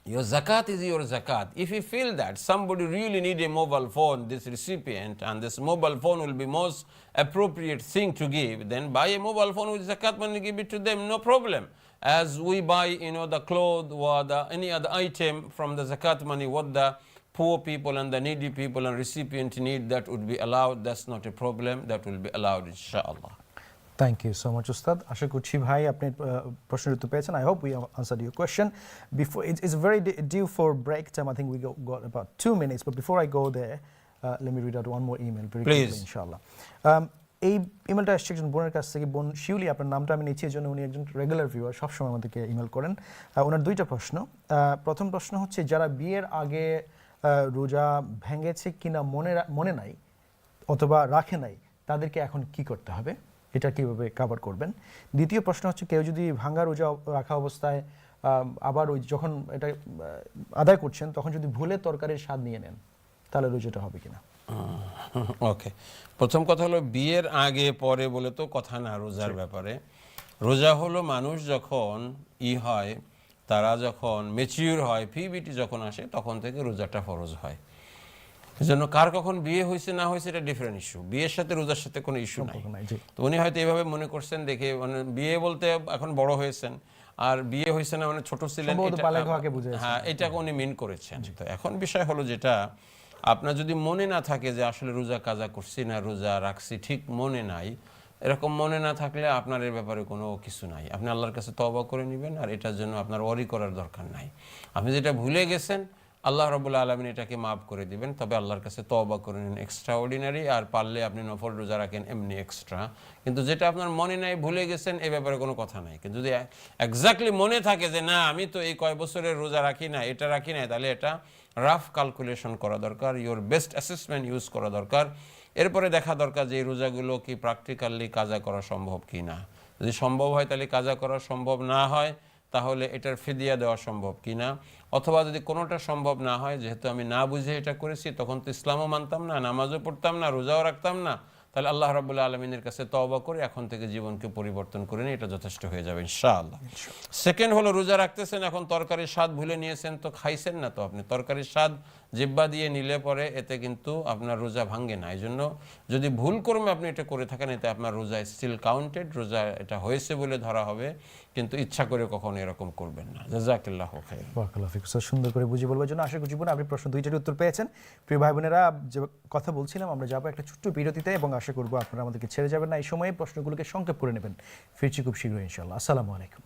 Your zakat is your zakat. If you feel that somebody really need a mobile phone, this recipient, and this mobile phone will be most appropriate thing to give, then buy a mobile phone with zakat money, give it to them, no problem. As we buy, the clothes or any other item from the zakat money, what the poor people and the needy people and recipient need, that would be allowed. That's not a problem. That will be allowed, inshallah. Thank you so much, Ustad. আশা করছি ভাই আপনি প্রশ্নের উত্তর পেয়েছেন. I hope we have answered your question. Before it's very due for break time. I think we got about 2 minutes. But before I go there, let me read out one more email very quickly, inshallah. এই ইমেলটা আসছে একজন বোনের কাছ থেকে। বোন শিউলি, আপনার নামটা আমি নিচ্ছি, এর জন্য উনি একজন রেগুলার ভিউয়ার, সবসময় আমাদেরকে ইমেল করেন। ওনার দুইটা প্রশ্ন। প্রথম প্রশ্ন হচ্ছে, যারা বিয়ের আগে রোজা ভেঙেছে কিনা মনে নাই অথবা রাখে নাই, তাদেরকে এখন কি করতে হবে, এটা কিভাবে কভার করবেন? দ্বিতীয় প্রশ্ন হচ্ছে, কেউ যদি ভাঙা রোজা রাখা অবস্থায় আবার ওই যখন এটা আদায় করছেন, তখন যদি ভুলে তরকারির স্বাদ নিয়ে নেন, তাহলে রোজাটা হবে কিনা? ওকে, প্রথম কথা হলো, বিয়ের আগে পরে বলে তো কথা না রোজার ব্যাপারে। রোজা হলো মানুষ যখন হয়, তারা যখন ম্যাচিউর হয়, পিবিটি যখন আসে, তখন থেকে রোজাটা ফরজ হয়। এজন্য কার কখন বিয়ে হয়েছে না হয়েছে এটা ডিফারেন্ট ইস্যু, বিয়ের সাথে রোজার সাথে কোনো ইস্যু নাই। তো উনি হয়তো এইভাবে মনে করছেন দেখে, মানে বিয়ে বলতে এখন বড় হয়েছেন, আর বিয়ে হয়েছে না মানে ছোট ছিলেন, হ্যাঁ, এটাকে উনি মিন করেছেন। তো এখন বিষয় হলো যেটা, আপনার যদি মনে না থাকে যে আসলে রোজা কাজা করছি না রোজা রাখছি, ঠিক মনে নাই, এরকম মনে না থাকলে আপনার এর ব্যাপারে কোনো কিছু নাই। আপনি আল্লাহর কাছে তওবা করে নেবেন, আর এটার জন্য আপনার ওয়ারি করার দরকার নাই। আপনি যেটা ভুলে গেছেন, আল্লাহ রাব্বুল আলামিন এটাকে মাফ করে দিবেন, তবে আল্লাহর কাছে তওবা করে নিন এক্সট্রা অর্ডিনারি, আর পারলে আপনি নফল রোজা রাখেন এমনি এক্সট্রা। কিন্তু যেটা আপনার মনে নাই, ভুলে গেছেন, এই ব্যাপারে কোনো কথা নাই। কিন্তু যদি এক্স্যাক্টলি মনে থাকে যে না, আমি তো এই কয় বছরের রোজা রাখি না, এটা রাখি না, তাহলে এটা রাফ ক্যালকুলেশন করা দরকার, ইওর বেস্ট অ্যাসেসমেন্ট ইউজ করা দরকার। এরপরে দেখা দরকার যে এই রোজাগুলো কি প্র্যাকটিক্যালি কাজা করা সম্ভব কি না। যদি সম্ভব হয় তাহলে কাজা করা, সম্ভব না হয় তাহলে এটার ফিদিয়া দেওয়া সম্ভব কি না। অথবা যদি কোনোটা সম্ভব না হয়, যেহেতু আমি না বুঝে এটা করেছি, তখন তো ইসলামও মানতাম না, নামাজও পড়তাম না, রোজাও রাখতাম না, তাহলে আল্লাহ রাব্বুল আলামিনের কাছে তওবা করে এখন থেকে জীবনকে পরিবর্তন করে নিয়ে এটা যথেষ্ট হয়ে যাবে ইনশাআল্লাহ। সেকেন্ড হলো, রোজা রাখতেছেন, এখন তরকারির স্বাদ ভুলে নিয়েছেন, তো খাইছেন না, তো আপনি তরকারির স্বাদ জিহ্বা দিয়ে নিলে পরে এতে কিন্তু আপনার রোজা ভাঙে না। এই জন্য যদি ভুল কর্মে আপনি এটা করে থাকেন, এতে আপনার রোজা স্টিল কাউন্টেড, রোজা এটা হয়েছে বলে ধরা হবে, কিন্তু ইচ্ছা করে কখনো এরকম করবেন না। জাযাকাল্লাহু খাইর। বারাকাল্লাহু ফিক। স্যার সুন্দর করে বুঝিয়ে বলবার জন্য আশা করছি আপনি প্রশ্ন দুইটারই উত্তর পেয়েছেন। প্রিয় ভাই বোনেরা, যে কথা বলছিলাম, আমরা যাবো একটা ছোট্ট বিরতিতে এবং আশা করবো আপনারা আমাদেরকে ছেড়ে যাবেন না। এই সময়ে প্রশ্নগুলোকে সংক্ষেপ করে নেবেন। ফিরছি খুব শীঘ্রই ইনশাআল্লাহ। আসসালামু আলাইকুম।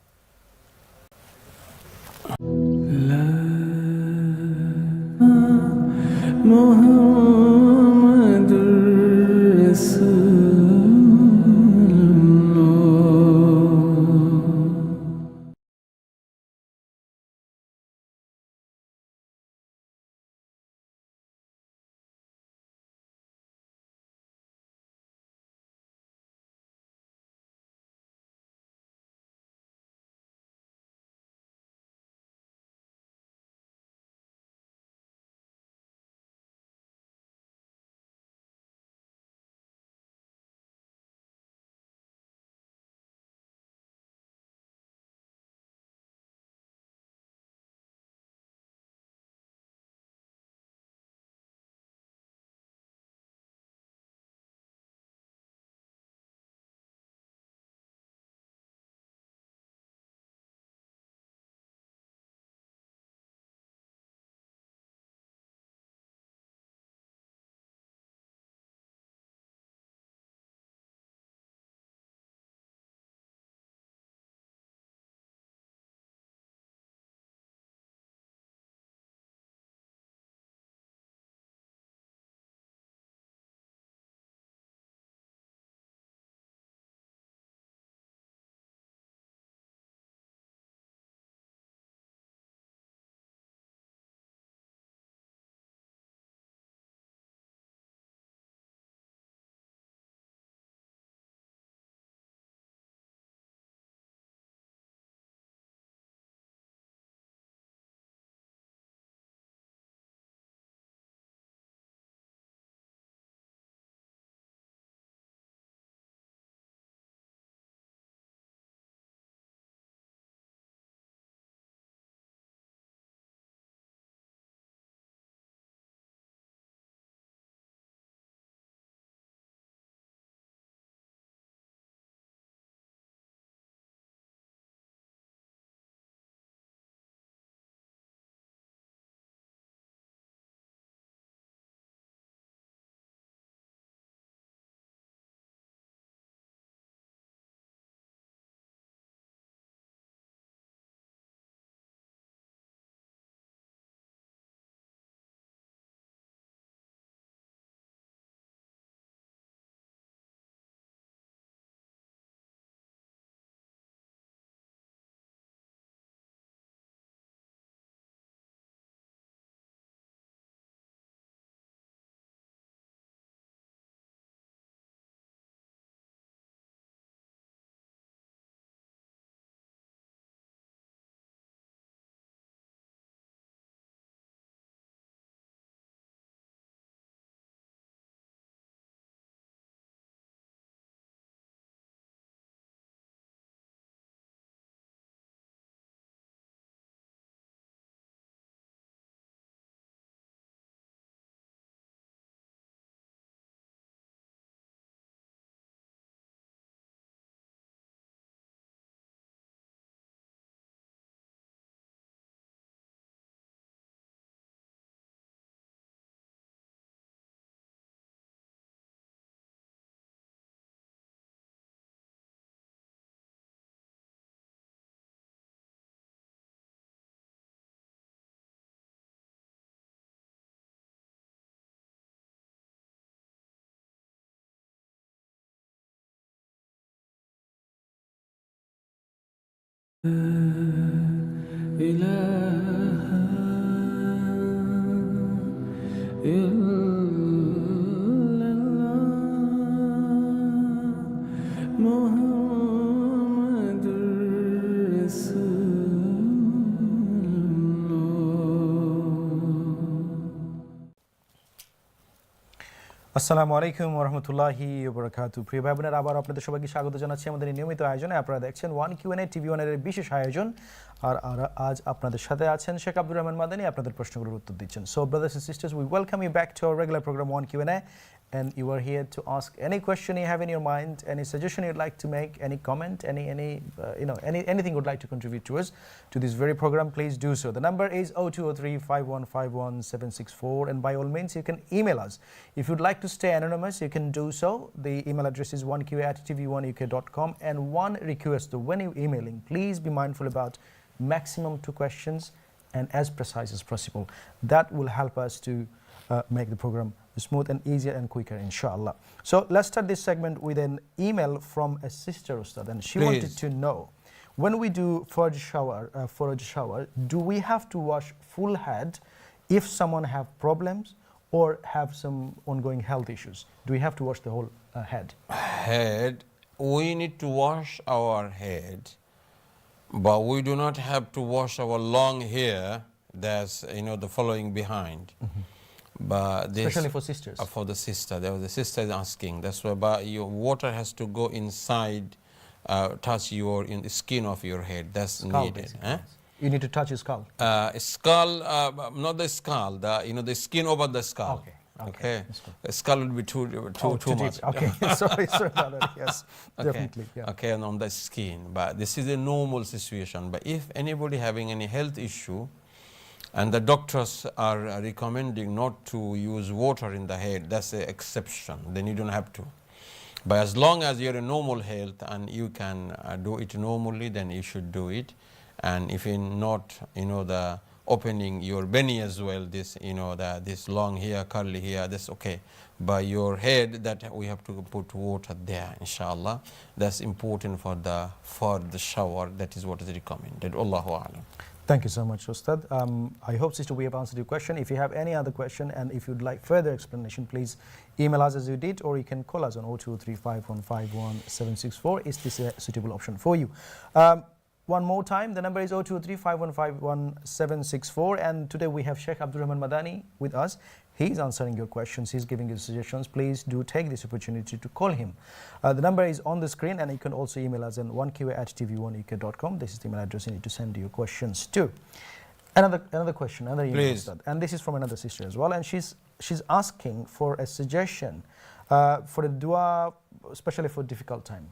আসসালামু আলাইকুম ওয়া রাহমাতুল্লাহি ওয়া বারাকাতুহু। প্রিয় ভাই বোনেরা, আবার আপনাদের সবাইকে স্বাগত জানাচ্ছি আমাদের এই নিয়মিত আয়োজনে। আপনারা দেখছেন ওয়ান কিউএনএ টিভি ওয়ানের বিশেষ আয়োজন। আর আজ আপনাদের সাথে আছেন শেখ আব্দুর রহমান মাদানী, আপনাদের প্রশ্নগুলোর উত্তর দিচ্ছেন। So brothers and sisters, we welcome you back to our regular program one Q and A, and you are here to ask any question you have in your mind, any suggestion you'd like to make, any comment, anything you'd like to contribute to us, to this very program. Please do so. The number is 0203-5151-764, and by all means you can email us. If you'd like to stay anonymous, you can do so. The email address is 1qa@tv1uk.com, and one request, though, when you emailing, please be mindful about maximum 2 questions and as precise as possible. That will help us to make the program smooth and easier and quicker, inshallah. So let's start this segment with an email from a sister, Ustad, and she wanted to know, when we do Fajr shower, do we have to wash full head if someone have problems or have some ongoing health issues? Do we have to wash the whole head? We need to wash our head, but we do not have to wash our long hair. That's the following behind. But this, Especially for sisters. For the sister, the sister is asking. That's why, but your water has to go inside, touch in the skin of your head. That's Skull, needed. basically. You need to touch his skull. Skull, not the skull. The skin over the skull. Okay. The skull will be too much. Deep. Okay. sorry about that. Yes, Okay. definitely. Yeah. Okay, and on the skin. But this is a normal situation. But if anybody having any health issue, and the doctors are recommending not to use water in the head, that's an exception. Then you don't have to. But as long as you're in normal health and you can do it normally, then you should do it. And if you're not, the opening your beni as well, this long hair, curly hair, that's okay. But your head, that we have to put water there, inshallah. That's important for the shower. That is what is recommended. Allahu a'lam. Thank you so much, Ustad. I hope, sister, we have answered your question. If you have any other question and if you'd like further explanation, please email us as you did, or you can call us on 0235151764. Is this a suitable option for you? One more time, the number is 0235151764, and today we have Sheikh Abdul Rahman Madani with us. He's answering your questions, he's giving you suggestions. Please do take this opportunity to call him. The number is on the screen, and you can also email us on 1qa@tv1uk.com. This is the email address you need to send your questions to. Another question, another email, Please. Ustad. And this is from another sister as well, and she's asking for a suggestion for a dua, especially for difficult time,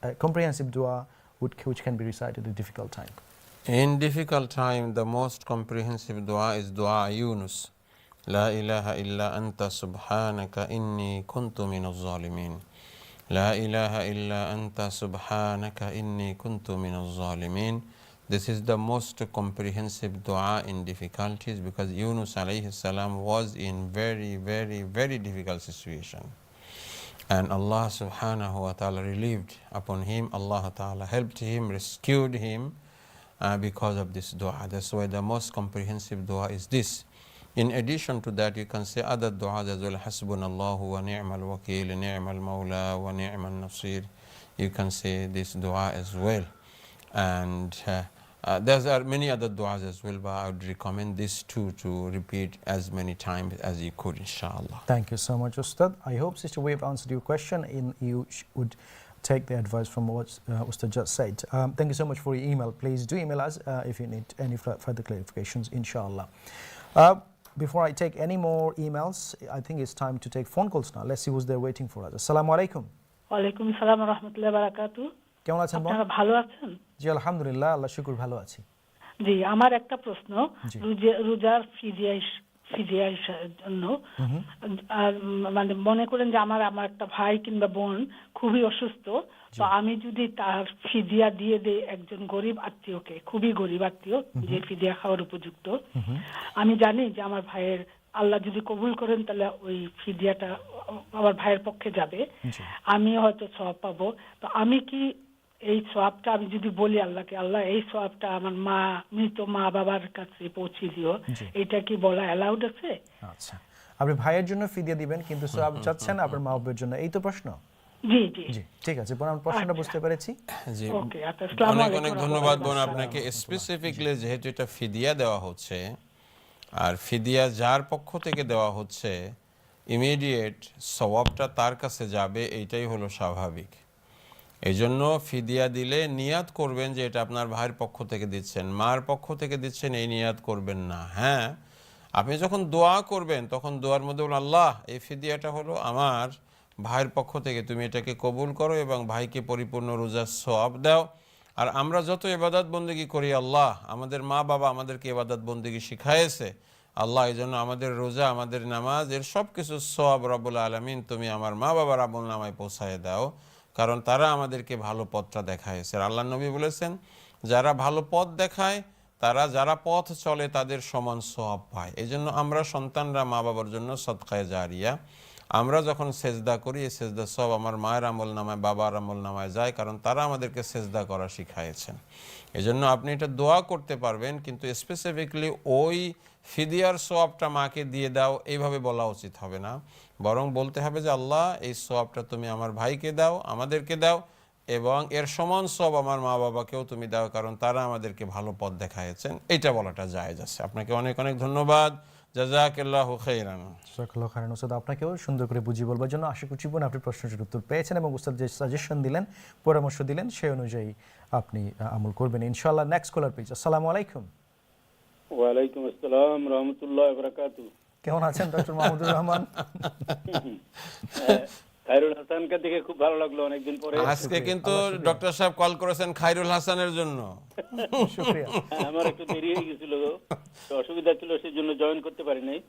a comprehensive dua which can be recited at a difficult time. In difficult time, the most comprehensive dua is dua Yunus. La ilaha illa anta subhanaka inni kuntu minaz zalimin. La ilaha illa anta subhanaka inni kuntu minaz zalimin. This is the most comprehensive dua in difficulties, because Yunus alayhi salam was in very, very, very difficult situation. And Allah subhanahu wa ta'ala relieved upon him. Allah ta'ala helped him, rescued him because of this dua. That's why the most comprehensive dua is this. In addition to that, you can say other du'as as well. Hasbunallahu wa ni'mal wakil, ni'mal mawla wa ni'mal nasir. You can say this dua as well. And there are many other du'as as well, but I would recommend these two to repeat as many times as you could, inshallah. Thank you so much, Ustad. I hope, sister, we have answered your question, and you would take the advice from what Ustad just said. Thank you so much for your email. Please do email us if you need any further clarifications, inshallah. Before I take any more emails, I think it's time to take phone calls now. Let's see who's there waiting for us. Assalamu alaikum. ওয়ালাইকুম আসসালাম ওয়া রাহমাতুল্লাহি ওয়া বারাকাতুহু। কেমন আছেন বোন? আপনারা ভালো আছেন? জি, আলহামদুলিল্লাহ, আল্লাহ শুকর, ভালো আছি। জি, আমার একটা প্রশ্ন জি। রোজার ফিদিয়ার জন্য। আর মানে মনে করেন যে আমার একটা ভাই কিংবা বোন খুবই অসুস্থ, তো আমি যদি তার ফিদিয়া দিয়ে দেই একজন গরিব আত্মীয়কে, খুবই গরিব আত্মীয় যে ফিদিয়া খাওয়ার উপযুক্ত, আমি জানি যে আমার ভাইয়ের আল্লাহ যদি কবুল করেন তাহলে ওই ফিদিয়াটা আমার ভাইয়ের পক্ষে যাবে, আমি হয়তো সওয়াব পাবো। তো আমি কি এই সওয়াবটা আমি যদি বলি আল্লাহকে, আল্লাহ এই সওয়াবটা আমার মৃত মা বাবার কাছে পৌঁছে দিও, এটা কি বলা অ্যালাউড আছে? আচ্ছা, আপনি ভাইয়ের জন্য ফিদিয়া দিবেন, কিন্তু সওয়াব চাচ্ছেন আপনার মা বাবার জন্য, এই তো প্রশ্ন? জি জি জি, ঠিক আছে বোন, আমি প্রশ্নটা বুঝতে পেরেছি। জি, ওকে, আসসালামু অনেক আলাইকুম। অনেক ধন্যবাদ বোন আপনাকে। স্পেসিফিকলি যেহেতু এটা ফিদিয়া দেওয়া হচ্ছে, আর ফিদিয়া যার পক্ষ থেকে দেওয়া হচ্ছে ইমিডিয়েট সওয়াবটা তার কাছে যাবে, এইটাই হলো স্বাভাবিক। এই জন্য ফিদিয়া দিলে নিয়াত করবেন যে এটা আপনার ভাইয়ের পক্ষ থেকে দিচ্ছেন, মার পক্ষ থেকে দিচ্ছেন, এই নিয়াত করবেন না। হ্যাঁ, আপনি যখন দোয়া করবেন তখন দোয়ার মধ্যে বলুন, আল্লাহ এই ফিদিয়াটা হলো আমার ভাইয়ের পক্ষ থেকে, তুমি এটাকে কবুল করো এবং ভাইকে পরিপূর্ণ রোজার সওয়াব দাও। আর আমরা যত ইবাদত বন্দেগী করি, আল্লাহ আমাদের মা বাবা আমাদেরকে ইবাদত বন্দেগী শিখাইছে, আল্লাহ এই জন্য আমাদের রোজা, আমাদের নামাজ, এর সব কিছু সওয়াব রব্বুল আলামিন তুমি আমার মা বাবার আমল নামায় পৌঁছায় দাও, কারণ তারা আমাদেরকে ভালো পথটা দেখাইছে। আর আল্লাহ নবী বলেছেন, যারা ভালো পথ দেখায়, তারা যারা পথ চলে তাদের সমান সওয়াব পায়। এই জন্য আমরা সন্তানরা মা বাবার জন্য সদকায়ে জারিয়া, আমরা যখন সেজদা করি এই সেজদা সব আমার মায়ের আমল নামায়, বাবার আমল নামায় যায়, কারণ তারা আমাদেরকে সেজদা করা শিখাইছেন। এই জন্য আপনি এটা দোয়া করতে পারবেন, কিন্তু স্পেসিফিকলি ওই ফিদিয়ার সওয়াবটা মাকে দিয়ে দাও এইভাবে বলা উচিত হবে না, বরং বলতে হবে যে আল্লাহ এই সওয়াবটা তুমি আমার ভাইকে দাও, আমাদেরকে দাও, এবং এর সমান সওয়াব আমার মা বাবাকেও তুমি দাও, কারণ তারা আমাদেরকে ভালো পথ দেখাইছেন। এটা বলাটা জায়েজ আছে। আপনাকে অনেক অনেক ধন্যবাদ। জাযাকাল্লাহু খাইরান। জাযাকাল্লাহু খাইরান। উস্তাদ, আপনাকেও সুন্দর করে বুঝিয়ে বলবার জন্য আশা করছি বোন আপনি প্রশ্নটির উত্তর পেয়েছেন এবং উস্তাদ যে সাজেশন দিলেন, পরামর্শ দিলেন, সেই অনুযায়ী আপনি আমল করবেন ইনশাআল্লাহ। Next collar please. আসসালামু আলাইকুম। ওয়ালাইকুম আসসালাম রাহমাতুল্লাহি ওয়া বারাকাতুহু। কেমন আছেন ডক্টর মাহমুদুর রহমান? খায়রুল হাসানকে দেখে খুব ভালো লাগলো অনেকদিন পরে। আজকে কিন্তু ডক্টর সাহেব কল করেছেন খায়রুল হাসানের জন্য। শুকরিয়া। আমার একটু দেরি হয়ে গেছিল, তো অসুবিধা ছিল, সেজন্য জয়েন করতে পারি নাই।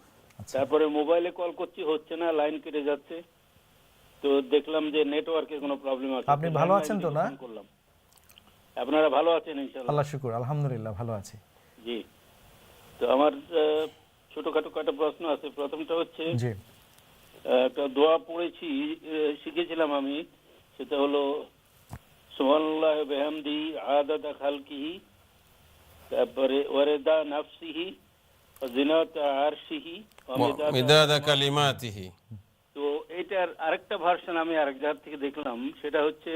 তারপরে মোবাইলে কল করছি, হচ্ছে না, লাইন কেটে যাচ্ছে। তো দেখলাম যে নেটওয়ার্কের কোনো প্রবলেম আছে। আপনি ভালো আছেন তো? না, আপনারা ভালো আছেন ইনশাআল্লাহ? আল্লাহ শুকর, আলহামদুলিল্লাহ ভালো আছি। জি। তো আমার ছোটখাটো কয়েকটা প্রশ্ন আছে। প্রথমটা হচ্ছে, জি, একটা দোয়া পড়েছি, শিখেছিলাম আমি, সেটা হলো সুবহানাল্লাহি ওয়া বিহামদিহি আদাদা খালকিহি, তারপরে ওয়ারিদা নাফসিহি ওয়া জিনাতা আরশিহি ওয়া মিদাদা কালিমাতিহি। তো এটার আরেকটা ভার্সন আমি আরেক জায়গা থেকে দেখলাম, সেটা হচ্ছে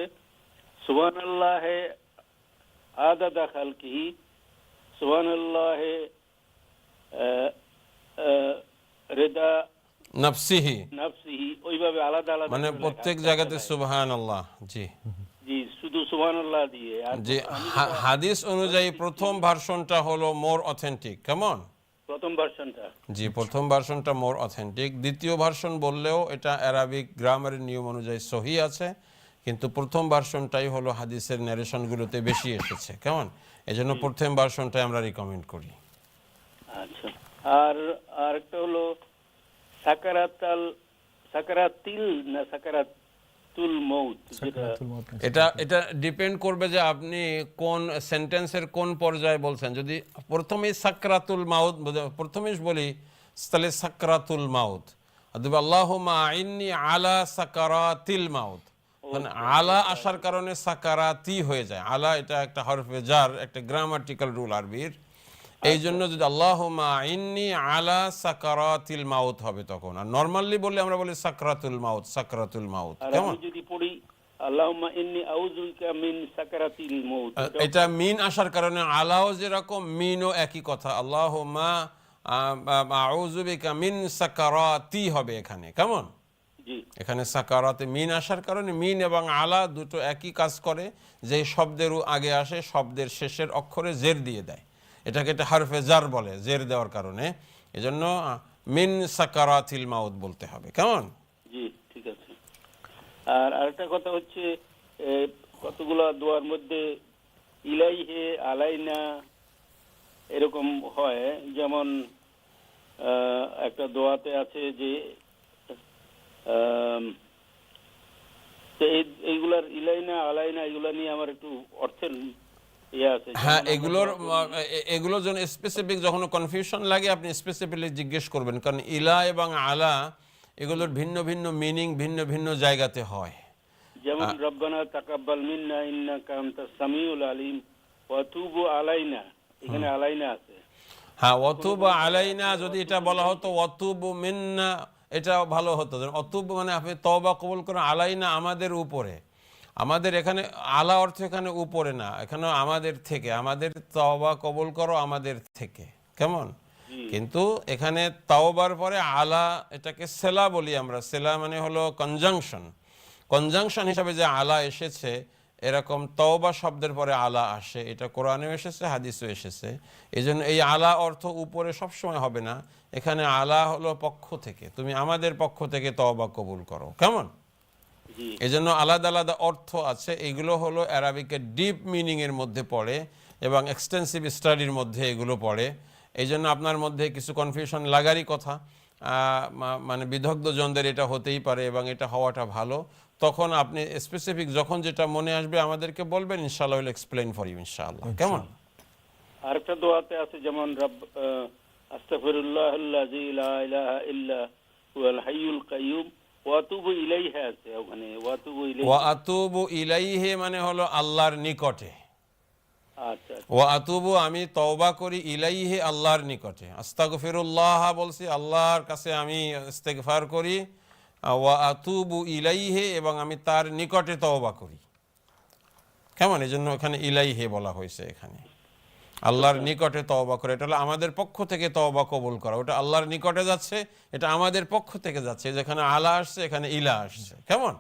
সুবহানাল্লাহি আদাদা খালকিহি, সুবহানাল্লাহি রিদা নাফসিহি, ওইভাবে আলাদা আলাদা, মানে প্রত্যেক জায়গাতে সুবহানাল্লাহ। জি জি, শুধু সুবহানাল্লাহ দিয়ে। জি, হাদিস অনুযায়ী প্রথম ভার্সনটা হলো মোর অথেন্টিক। কেমন? প্রথম ভার্সনটা? জি, প্রথম ভার্সনটা মোর অথেন্টিক। দ্বিতীয় ভার্সন বললেও এটা অ্যারাবিক গ্রামারের নিয়ম অনুযায়ী সহি আছে, কিন্তু প্রথম ভার্সনটাই হলো হাদিসের ন্যারেশনগুলোতে বেশি এসেছে। কেমন? এজন্য প্রথম ভার্সনটাই আমরা রিকমেন্ড করি। আচ্ছা। আর আরেকটা হলো সাকারাতিল না সাকারাতুল মউত, যেটা এটা ডিপেন্ড করবে যে আপনি কোন সেন্টেন্সের কোন পর্যায়ে বলছেন। যদি প্রথমেই সাকরাতুল মাউত প্রথমেই বলি, তাহলে সাকরাতুল মাউত, অথবা আল্লাহুম্মা আইন্নি আলা সাকারাতিল মাউত, মানে আলা আসার কারণে সাকারাতি হয়ে যায়। আলা এটা একটা হরফে জার, একটা গ্রামাটিক্যাল রুল আরবির। এই জন্য যদি আল্লাহুম্মা আইন্নি আলা সাকারাতিল মাউত হবে তখন। আর নরমালি বললে আমরা বলি সাকরাতুল মাউত, সাকরাতুল মাউত। কেমন? যদি পড়ি আল্লাহুম্মা ইন্নী আউযু বিকা মিন সাকারাতিল মউত, এটা মিন আসার কারণে আলাও যেরকম মিনও একই কথা, আল্লাহুম্মা আউযু বিকা মিন সাকারাতি হবে এখানে। কেমন? জি। এখানে সাকারাতে মিন আসার কারণে মিন এবং আলা দুটো একই কাজ করে, যে শব্দের আগে আসে শব্দের শেষের অক্ষরে জের দিয়ে দেয়। এটাকে একটা হরফে জার বলে, জের দেওয়ার কারণে। এজন্য মিন সাকারাতিল মাউত বলতে হবে। কেমন? জি, ঠিক আছে। আর আরেকটা কথা হচ্ছে, কতগুলা দোয়ার মধ্যে ইলাইহে আলাইনা এরকম হয়, যেমন একটা দোয়াতে আছে যে এইগুলার ইলাইনা আলাইনা, এগুলা নিয়ে আমার একটু অর্থের আছে। হ্যাঁ, এগুলোর জন্য স্পেসিফিক যখন কনফিউশন লাগে আপনি স্পেসিফিকলি জিজ্ঞেস করবেন, কারণ ইলা এবং আলা এগুলোর ভিন্ন ভিন্ন মিনিং ভিন্ন ভিন্ন জায়গাতে হয়। যেমন রব্বানা তাকাব্বাল মিন্না ইন্নাকা আনতাস সামিউল আলিম ওয়া তুব আলাইনা, এখানে আলাইনা আছে। হ্যাঁ, ওয়াতুব আলাইনা যদি এটা বলা হতো ওয়াতুব মিন্না, এটা ভালো হতো। অতুব মানে আপনি তওবা কবুল করেন, আলাইনা আমাদের উপরে। আমাদের এখানে আলা অর্থ এখানে উপরে না, এখানে আমাদের থেকে, আমাদের তওবা কবুল করো আমাদের থেকে। কেমন? কিন্তু এখানে তাওবার পরে আলা, এটাকে সেলা বলি আমরা। সেলা মানে হলো কনজাংশন হিসাবে যে আলা এসেছে, এরকম তওবা শব্দের পরে আলা আসে, এটা কোরআনেও এসেছে, হাদিসেও এসেছে। এই জন্য এই আলা অর্থ উপরে সবসময় হবে না, এখানে আলা হলো পক্ষ থেকে, তুমি আমাদের পক্ষ থেকে তওবা কবুল করো, কেমন? এই জন্য আলাদা আলাদা অর্থ আছে। এগুলো হলো অ্যারাবিকের ডিপ মিনিং এর মধ্যে পড়ে এবং এক্সটেন্সিভ স্টাডির মধ্যে এগুলো পড়ে। এই জন্য আপনার মধ্যে কিছু কনফিউশন লাগারই কথা, মানে বিদগ্ধ জনদের এটা হতেই পারে এবং এটা হওয়াটা ভালো। তখন আপনি স্পেসিফিক যখন যেটা মনে আসবে আমাদেরকে বলবেন, ইনশাআল্লাহ উইল এক্সপ্লেইন ফর ইউ, ইনশাআল্লাহ, কেমন? আরেকটা দোয়াতে আছে যেমন আস্তাগফিরুল্লাহাল্লাযী লা ইলাহা ইল্লা হুয়াল হাইয়ুল কাইয়্যুম ওয়া আতুবু ইলাইহি আছে, ওখানে ওয়া আতুবু ইলাইহি মানে হলো আল্লাহর নিকটে। আচ্ছা, ওয়া আতুবু আমি তওবা করি, ইলাইহি আল্লাহর নিকটে। আস্তাগফিরুল্লাহ বলছি, আল্লাহর কাছে আমি ইস্তেগফার করি, ওয়া আতুবু ইলাইহি এবং আমি তার নিকটে তওবা করি, কেমন? এই জন্য এখানে ইলাইহি বলা হয়েছে, এখানে আল্লাহর নিকটে তওবা করে। এটা হলো আমাদের পক্ষ থেকে তওবা কবুল করা, ওটা আল্লাহর নিকটে যাচ্ছে, এটা আমাদের পক্ষ থেকে যাচ্ছে। যেখানে আলা আসছে এখানে ইলা আসছে, কেমন?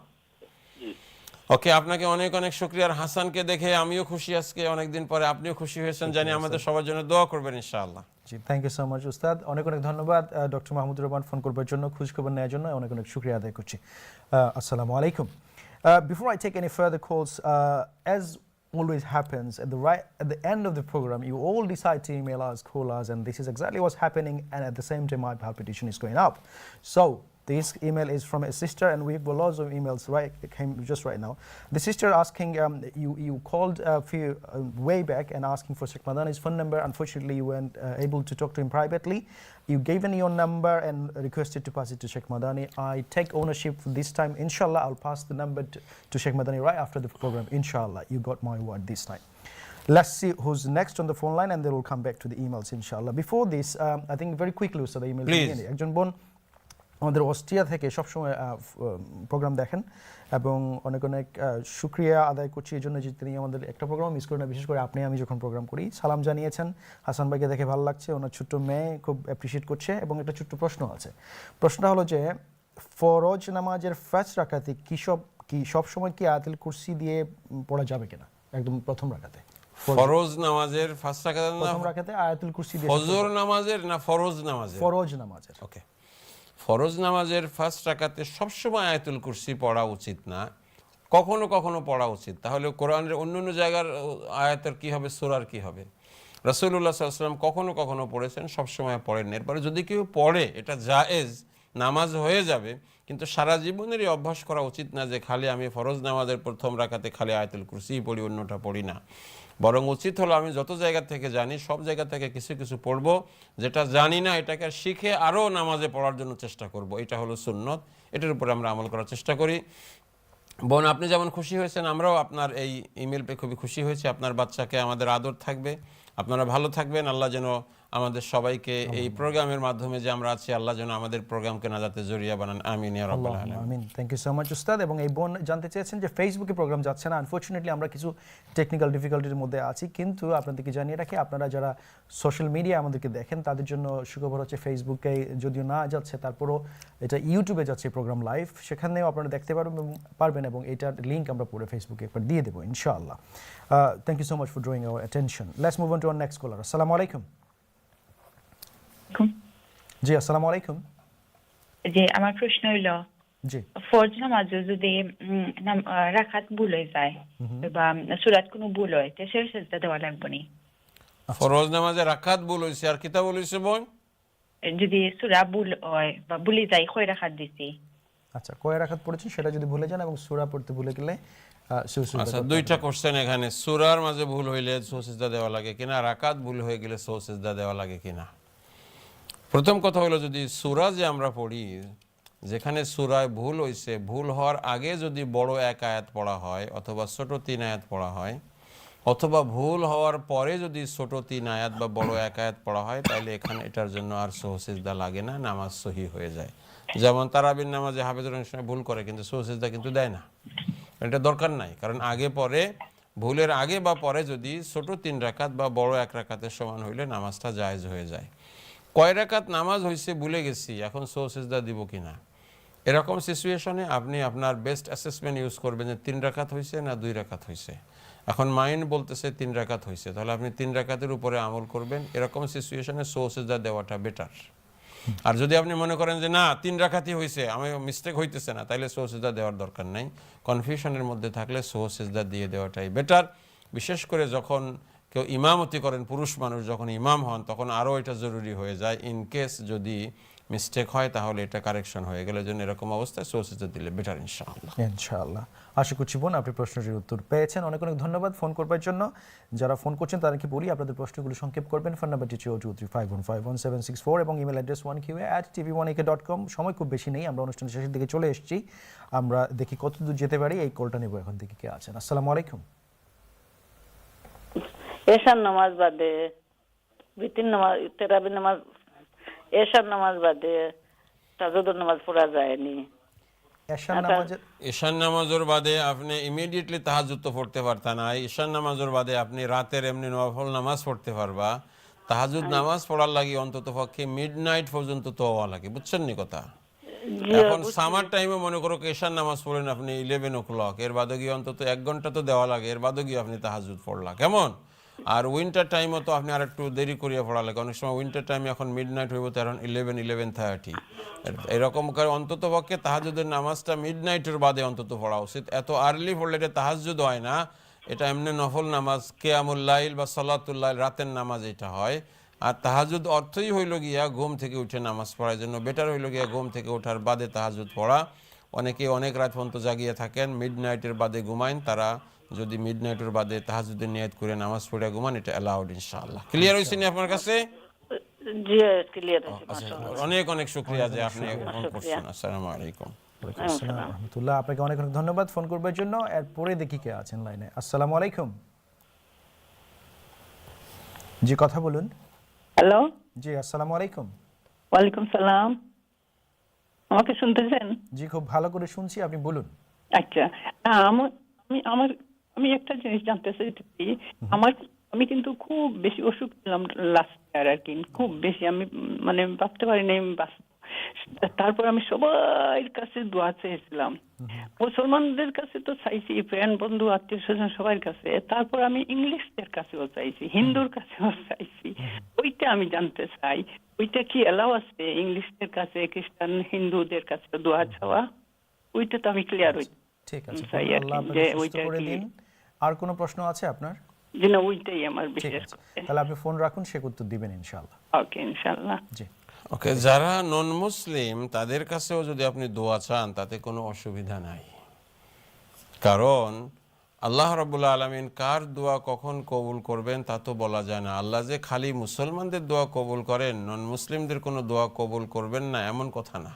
ওকে, আপনাকে অনেক অনেক শুকরিয়া। আর হাসানকে দেখে আমিও খুশি, আজকে অনেকদিন পরে আপনিও খুশি হয়েছেন, জানি আমাদের সবার জন্য দোয়া করবেন ইনশাআল্লাহ। জি, থ্যাংক ইউ সো মাচ উস্তাদ, অনেক অনেক ধন্যবাদ ডক্টর মাহমুদুর রহমান ফোন করবার জন্য, খোঁজ খবর নেওয়ার জন্য অনেক অনেক শুকরিয়া আদায় করছি। আসসালামু আলাইকুম। Before I take any further calls, as always happens at the end of the program, you all decide to email us, call us, and this is exactly what's happening, and at the same time my palpitation is going up. So this email is from a sister, and we've got lots of emails came just right now. The sister asking, you called a few way back and asking for Sheikh Madani's phone number. Unfortunately you weren't able to talk to him privately. You gave in your number and requested to pass it to Sheikh Madani. I take ownership this time, inshallah. I'll pass the number to Sheikh Madani right after the program, inshallah. You got my word this time. Let's see who's next on the phone line, and then we'll come back to the emails, inshallah. Before this, I think very quickly, so the email. Please. একজন বোন আমাদের অস্ট্রিয়া থেকে সবসময় প্রোগ্রাম দেখেন এবং অনেক অনেক শুক্রিয়া আদায় করছি এই জন্য যে তিনি আমাদের একটা প্রোগ্রাম মিস করেন না, বিশেষ করে আমি যখন প্রোগ্রাম করি। সালাম জানিয়েছেন, হাসান ভাইকে দেখে ভালো লাগছে, ওনার ছোট্ট মেয়ে খুব অ্যাপ্রিসিয়েট করছে এবং একটা ছোট্ট প্রশ্ন আছে। প্রশ্নটা হলো যে ফরজ নামাজের ফার্স্ট রাকাতে কি সবসময় কি আয়াতুল কুরসি দিয়ে পড়া যাবে কিনা? একদম প্রথম রাকাতে, ফরজ নামাজের ফার্স্ট রাকাতে, প্রথম রাকাতে আয়াতুল কুরসি দিয়ে? ফজর নামাজের না ফরজ নামাজের? ফরজ নামাজের। ওকে, ফরজ নামাজের ফার্স্ট রাকাতে সবসময় আয়াতুল কুরসি পড়া উচিত না, কখনো কখনো পড়া উচিত। তাহলে কোরআনের অন্য অন্য জায়গার আয়াতের কি হবে, সূরার কি হবে? রাসূলুল্লাহ সাল্লাল্লাহু আলাইহি ওয়াসাল্লাম কখনো কখনো পড়েছেন, সবসময় পড়েন। এরপরে যদি কেউ পড়ে এটা জায়েজ, নামাজ হয়ে যাবে, কিন্তু সারা জীবনেরই অভ্যাস করা উচিত না যে খালি আমি ফরজ নামাজের প্রথম রাকাতে খালি আয়াতুল কুরসি পড়ি, অন্যটা পড়ি না। বরং উচিত হলো আমি যত জায়গা থেকে জানি সব জায়গা থেকে কিছু কিছু পড়ব, যেটা জানি না এটাকে শিখে আরও নামাজে পড়ার জন্য চেষ্টা করব। এটা হলো সুন্নত, এটার উপরে আমরা আমল করার চেষ্টা করি। বোন, আপনি যেমন খুশি হয়েছেন, আমরাও আপনার এই ইমেল পেয়ে খুবই খুশি হয়েছি। আপনার বাচ্চাকে আমাদের আদর থাকবে, আপনারা ভালো থাকবেন। আল্লাহ যেন আমাদের সবাইকে এই প্রোগ্রামের মাধ্যমে যে আমরা আছি, আল্লাহ যেন আমাদের প্রোগ্রামকে নাজাতে জরিয়া বানান, আমিন ইয়া রাব্বাল আলামিন। আমিন। থ্যাংক ইউ সো মাচ উস্তাদ। এবং এই বোন জানতে চেয়েছেন যে ফেসবুকে প্রোগ্রাম যাচ্ছে না, আনফরচুনেটলি আমরা কিছু টেকনিক্যাল ডিফিকাল্টির মধ্যে আছি, কিন্তু আপনাদেরকে জানিয়ে রাখি আপনারা যারা সোশ্যাল মিডিয়া আমাদেরকে দেখেন তাদের জন্য সুখবর হচ্ছে ফেসবুকে যদিও না যাচ্ছে, তারপরও এটা ইউটিউবে যাচ্ছে প্রোগ্রাম লাইভ, সেখানেও আপনারা দেখতে পারবেন এবং এটার লিঙ্ক আমরা পরে ফেসবুকে একবার দিয়ে দেবো ইনশাআল্লাহ। Thank you so much for drawing our attention. Let's move on to our next caller. আসসালামু আলাইকুম। জি, আসসালামু আলাইকুম। জি, আমার প্রশ্ন হইলো, জি, ফরজ নামাজে যদি রাকাত ভুল হয়ে যায় বা সূরাত কোনো ভুল হয় তো সেজদা দেওয়া লাগবে নি? ফরজ নামাজে রাকাত ভুল হইছে আর কিতা ভুল হইছে বোন? যদি সূরা ভুল হয় বা ভুলে যায়, কয় রাকাত দিছি? আচ্ছা, কয় রাকাত পড়েছেন সেটা যদি ভুলে যান এবং সূরা পড়তে ভুলে গেলে আচ্ছা, দুইটা কোশ্চেন এখানে। সূরার মাঝে ভুল হইলে সুজদা দেওয়া লাগে কিনা, রাকাত ভুল হয়ে গেলে সুজদা দেওয়া লাগে কিনা। প্রথম কথা হলো, যদি সূরা যে আমরা পড়ি, যেখানে সূরায় ভুল হইছে, ভুল হওয়ার আগে যদি বড় এক আয়াত পড়া হয় অথবা ছোট 3 আয়াত পড়া হয়, অথবা ভুল হওয়ার পরে যদি ছোট 3 আয়াত বা বড় এক আয়াত পড়া হয়, তাহলে এখানে এটার জন্য আর সুজদা লাগে না, নামাজ সহি হয়ে যায়। যেমন তারাবির নামাজে হাফেজরা অনেক সময় ভুল করে কিন্তু সুজদা কিন্তু দেয় না, এটা দরকার নাই। কারণ আগে পরে, ভুলের আগে বা পরে যদি ছোট 3 রাকাত বা বড় 1 রাকাতের সমান হইলে নামাজটা জায়েজ হয়ে যায়। কয় রাকাত নামাজ হয়েছে ভুলে গেছি, এখন সো সিজদা দিব কিনা, এরকম সিচুয়েশনে আপনি আপনার বেস্ট অ্যাসেসমেন্ট ইউজ করবেন যে 3 রাকাত হয়েছে না 2 রাকাত হয়েছে। এখন মাইন্ড বলতেছে 3 রাকাত হয়েছে, তাহলে আপনি 3 রাকাতের উপরে আমল করবেন। এরকম সিচুয়েশনে সো সিজদা দেওয়াটা বেটার। আর যদি আপনি মনে করেন যে না 3 রাকাতই হয়েছে, আমি মিস্টেক হইতেছে না, তাইলে সো সিজদা দেওয়ার দরকার নাই। কনফিউশনের মধ্যে থাকলে সো সিজদা দিয়ে দেওয়াটাই বেটার। বিশেষ করে যখন কেউ ইমামতি করেন, পুরুষ মানুষ যখন ইমাম হন, তখন আরও এটা জরুরি হয়ে যায়। ইন কেস যদি মিস্টেক হয় তাহলে এটা কারেকশন হয়ে গেলে জন্য এরকম অবস্থায় সো সিজদা দিলে বেটার ইনশাআল্লাহ। ইনশাআল্লাহ। আশা করছি বোন আপনি প্রশ্নটির উত্তর পেয়েছেন। অনেক অনেক ধন্যবাদ ফোন করবার জন্য। যারা ফোন করছেন তাদেরকে বলি আপনাদের প্রশ্নগুলো সংক্ষেপ করবেন। ফোন নাম্বারটি 0235151764 এবং ইমেল অ্যাড্রেস 1qa@tv1ak.com। সময় খুব বেশি নেই, আমরা অনুষ্ঠানের শেষের দিকে চলে এসেছি। আমরা দেখি কত দূর যেতে পারি। এই কলটা নেব এখন থেকে। কে আছেন? আসসালামু আলাইকুম। এশার নামাজ বাদে বিতিন নামাজ, তেরাবি নামাজ, এশার নামাজ বাদে তাহাজ্জুদের নামাজ পড়া যায়নি। ঈশান নামাজের বাদে আপনি ইমিডিয়েটলি তাহাজ্জুদ তো পড়তে পারতা না। ঈশান নামাজের বাদে আপনি রাতের এমনি নফল নামাজ পড়তে পারবা। তাহাজ্জুদ নামাজ পড়ার লাগি অন্তত পক্ষে মিডনাইট পর্যন্ত তো হওয়া লাগে, বুঝছেন নি কথা? এখন সামার টাইমে মনে করো ঈশান নামাজ পড়লেন আপনি 11 o'clock, এর বাদে গিয়ে অন্তত 1 ঘন্টা তো দেওয়া লাগে, এর বাদে গিয়ে আপনি তাহাজ্জুদ পড়লা কেমন? আর উইন্টার টাইমও তো আপনি আর একটু দেরি করিয়া পড়া লাগে। অনেক সময় উইন্টার টাইমে এখন মিডনাইট হইব তো এখন 11-11:30 এরকম করে অন্তত পক্ষে তাহাজ্জুদের নামাজটা মিডনাইটের বাদে অন্তত পড়া উচিত। এত আর্লি পড়লে এটা তাহাজ্জুদ হয় না, এটা এমনি নফল নামাজ, কিয়ামুল লাইল বা সালাতুল লাইল, রাতের নামাজ এটা হয়। আর তাহাজ্জুদ অর্থই হইল গিয়া ঘুম থেকে উঠে নামাজ পড়ার জন্য। বেটার হইল গিয়া ঘুম থেকে ওঠার বাদে তাহাজ্জুদ পড়া। অনেকে অনেক রাত পর্যন্ত জাগিয়ে থাকেন, মিডনাইটের বাদে ঘুমাইন, তারা যদি মিডনাইটের বাদে তাহাজ্জুদের নিয়ত করে নামাজ পড়ে ঘুমান, এটা অ্যালাউড ইনশাআল্লাহ। ক্লিয়ার হইছে নি আপনার কাছে? জি ক্লিয়ার হয়েছে, মাশাআল্লাহ। অনেক অনেক শুকরিয়া যে আপনি ফোন করছেন। আসসালামু আলাইকুম। ওয়ালাইকুম আসসালাম ওয়া রাহমাতুল্লাহ। আপনাকে অনেক অনেক ধন্যবাদ ফোন করবার জন্য। এরপরে দেখি কে আছেন লাইনে। আসসালামু আলাইকুম। জি কথা বলুন। হ্যালো। জি আসসালামু আলাইকুম। ওয়ালাইকুম সালাম। আমাকে শুনতেছেন? জি খুব ভালো করে শুনছি, আপনি বলুন। আচ্ছা, আমি একটা জিনিস জানতে চাইছি। আমি কিন্তু খুব বেশি অসুখ ছিলাম লাস্ট ইয়ার আর কি, খুব বেশি। আমি মানে ভাবতে পারিনি আমি বাঁচব। তারপর আমি সবার কাছে দোয়া চেয়েছিলাম, মুসলমানদের কাছে তো চাইছি, ফ্রেন্ড বন্ধু আত্মীয় স্বজন সবার কাছে। তারপর আমি ইংলিশদের কাছেও চাইছি, হিন্দুর কাছেও চাইছি। ওইটা আমি জানতে চাই, ওইটা কি এলাও আছে ইংলিশদের কাছে, খ্রিস্টান হিন্দুদের কাছে দোয়া চাওয়া? ওইটা তো আমি ক্লিয়ার হই। ঠিক আছে, আল্লাহ আপনাকে সুস্থ করে দিন। আর কোনো প্রশ্ন আছে আপনার? জি না, ওইটাই আমার বিশেষ। তাহলে আপনি ফোন রাখুন, সে উত্তর দিবেন ইনশাআল্লাহ। ওকে ইনশাআল্লাহ। জি ওকে। যারা নন মুসলিম তাদের কাছেও যদি আপনি দোয়া চান তাতে কোনো অসুবিধা নাই, কারণ আল্লাহ রাব্বুল আলামিন কার দোয়া কখন কবুল করবেন তা তো বলা যায় না। আল্লাহ যে খালি মুসলমানদের দোয়া কবুল করেন, নন মুসলিমদের কোনো দোয়া কবুল করবেন না এমন কথা না।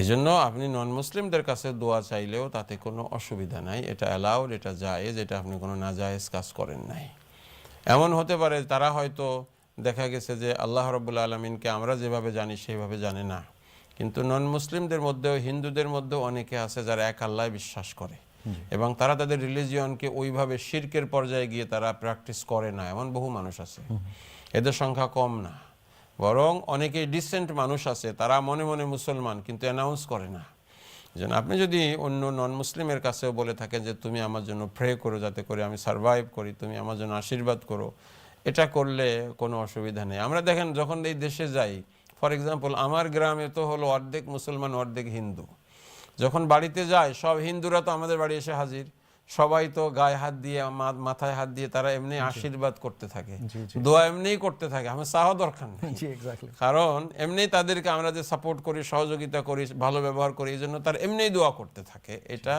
এই জন্য আপনি নন মুসলিমদের কাছে দোয়া চাইলেও তাতে কোনো অসুবিধা নাই, এটা অ্যালাউড, এটা জায়েজ, এটা আপনি কোনো নাজায়েজ কাজ করেন নাই। এমন হতে পারে তারা হয়তো দেখা গেছে যে আল্লাহ রাব্বুল আলামিনকে আমরা যেভাবে জানি সেইভাবে জানে না, কিন্তু নন মুসলিমদের মধ্যেও হিন্দুদের মধ্যেও অনেকে আছে যারা এক আল্লাহ বিশ্বাস করে এবং তারা তাদের রিলিজিয়নকে ওইভাবে শিরকের পর্যায়ে গিয়ে তারা প্র্যাকটিস করে না, এমন বহু মানুষ আছে। এদের সংখ্যা কম না, বরং অনেকেই ডিসেন্ট মানুষ আছে, তারা মনে মনে মুসলমান কিন্তু অ্যানাউন্স করে না। যেন আপনি যদি অন্য নন মুসলিমের কাছেও বলে থাকেন যে তুমি আমার জন্য প্রে করো যাতে করে আমি সারভাইভ করি, তুমি আমার জন্য আশীর্বাদ করো, এটা করলে কোনো অসুবিধা নেই। আমরা দেখেন যখন এই দেশে যাই, ফর এক্সাম্পল আমার গ্রামে তো হলো অর্ধেক মুসলমান অর্ধেক হিন্দু। যখন বাড়িতে যায় সব হিন্দুরা তো আমাদের বাড়ি এসে হাজির, সবাই তো গায়ে হাত দিয়ে মাথায় হাত দিয়ে তারা এমনি আশীর্বাদ করতে থাকে, দোয়া এমনিই করতে থাকে, আমার চাওয়া দরকার নেই। কারণ এমনি তাদেরকে আমরা যে সাপোর্ট করি, সহযোগিতা করি, ভালো ব্যবহার করি, এই জন্য তার এমনি দোয়া করতে থাকে। এটা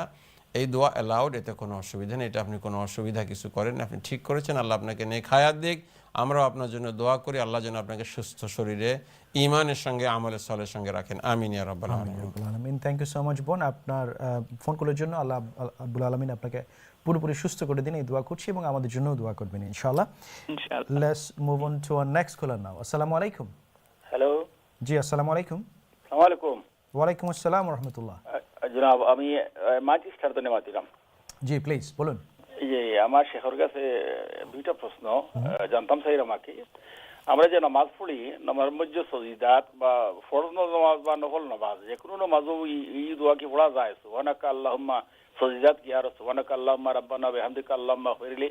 এই দোয়া অ্যালাউড, এতে কোনো অসুবিধা নেই, এটা আপনি কোনো অসুবিধা কিছু করেন, আপনি ঠিক করেছেন। আল্লাহ আপনাকে নেক হায়াত দিক, আমরাও আপনার জন্য দোয়া করি, আল্লাহ যেন আপনাকে সুস্থ শরীরে ঈমানের সঙ্গে আমলের সালের সঙ্গে রাখেন। আমিন ইয়া রাব্বাল আলামিন। থ্যাংক ইউ সো মাচ বোন আপনার ফোন কলের জন্য। আল্লাহ রাব্বুল আলামিন আপনাকে পুরোপুরি সুস্থ করে দিন, এই দোয়া করছি এবং আমাদের জন্যও দোয়া করবেন ইনশাআল্লাহ। Let's move on to our next caller now. আসসালামু আলাইকুম। হ্যালো। জি আসসালামু আলাইকুম। আসসালামু আলাইকুম। ওয়ালাইকুম আসসালাম ওয়া রাহমাতুল্লাহ। জনাব আমি ম্যাজিস্ট্রেট থেকে মাতিলাম। জি প্লিজ বলুন। এই যে আমার শেখর কাছে দুইটা প্রশ্ন জানতাম চাই আমাকে। আমরা যে নামাজ পড়ি নামাজের মধ্যে সজিদাত বা ফরজ নামাজ বা নফল নামাজ যে কোনো নামাজও এই দোয়া কি পড়া যায়? সুবহানাকা আল্লাহুম্মা সজিদাত কি আর সুবহানাকা আল্লাহুম্মা রাব্বানা বিহামদিকা আল্লাহুম্মা ফিরলি।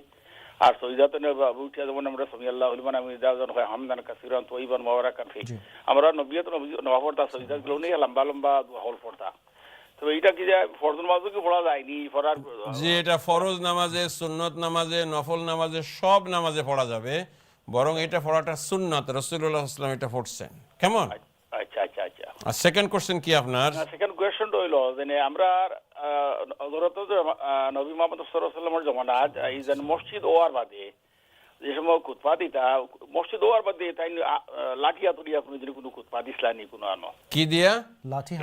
আর সজিদাতে উঠিয়া যেমন আমরা সামি আল্লাহু লিমান হামিদাহ হয় হামদান কাসীরান তয়্যিবান মুবারাকান ফি, আমরা নবিয়ত নামাজ পড়তা সজিদাত গুলো নিয়ে লম্বা লম্বা হল পড়তা। তো এইটা কি যে ফরজ নামাজও কি পড়া যায়নি? পড়ার যে এটা ফরজ নামাজে, সুন্নত নামাজে, নফল নামাজে, সব নামাজে পড়া যাবে, বরং এটা পড়াটা সুন্নাত। রাসূলুল্লাহ সাল্লাল্লাহু আলাইহি ওয়াসাল্লাম এটা পড়ছেন। কেমন? আচ্ছা আচ্ছা আচ্ছা। আর সেকেন্ড কোশ্চেন কি আপনার? সেকেন্ড কোয়েশ্চনটা হইল যে আমরা ধরত যে নবী মুহাম্মদ সাল্লাল্লাহু আলাইহি ওয়াসাল্লামের জমানাত এই যে মসজিদ ওয়ার বাদে যে সময় খুতবা দিতা, মসজিদ ওয়ার বাদে তাই লাঠি হাতে নিয়ে আপনি যদি কোনো খুতবা দিসলানি কোনো আনো কি দিয়া? লাঠি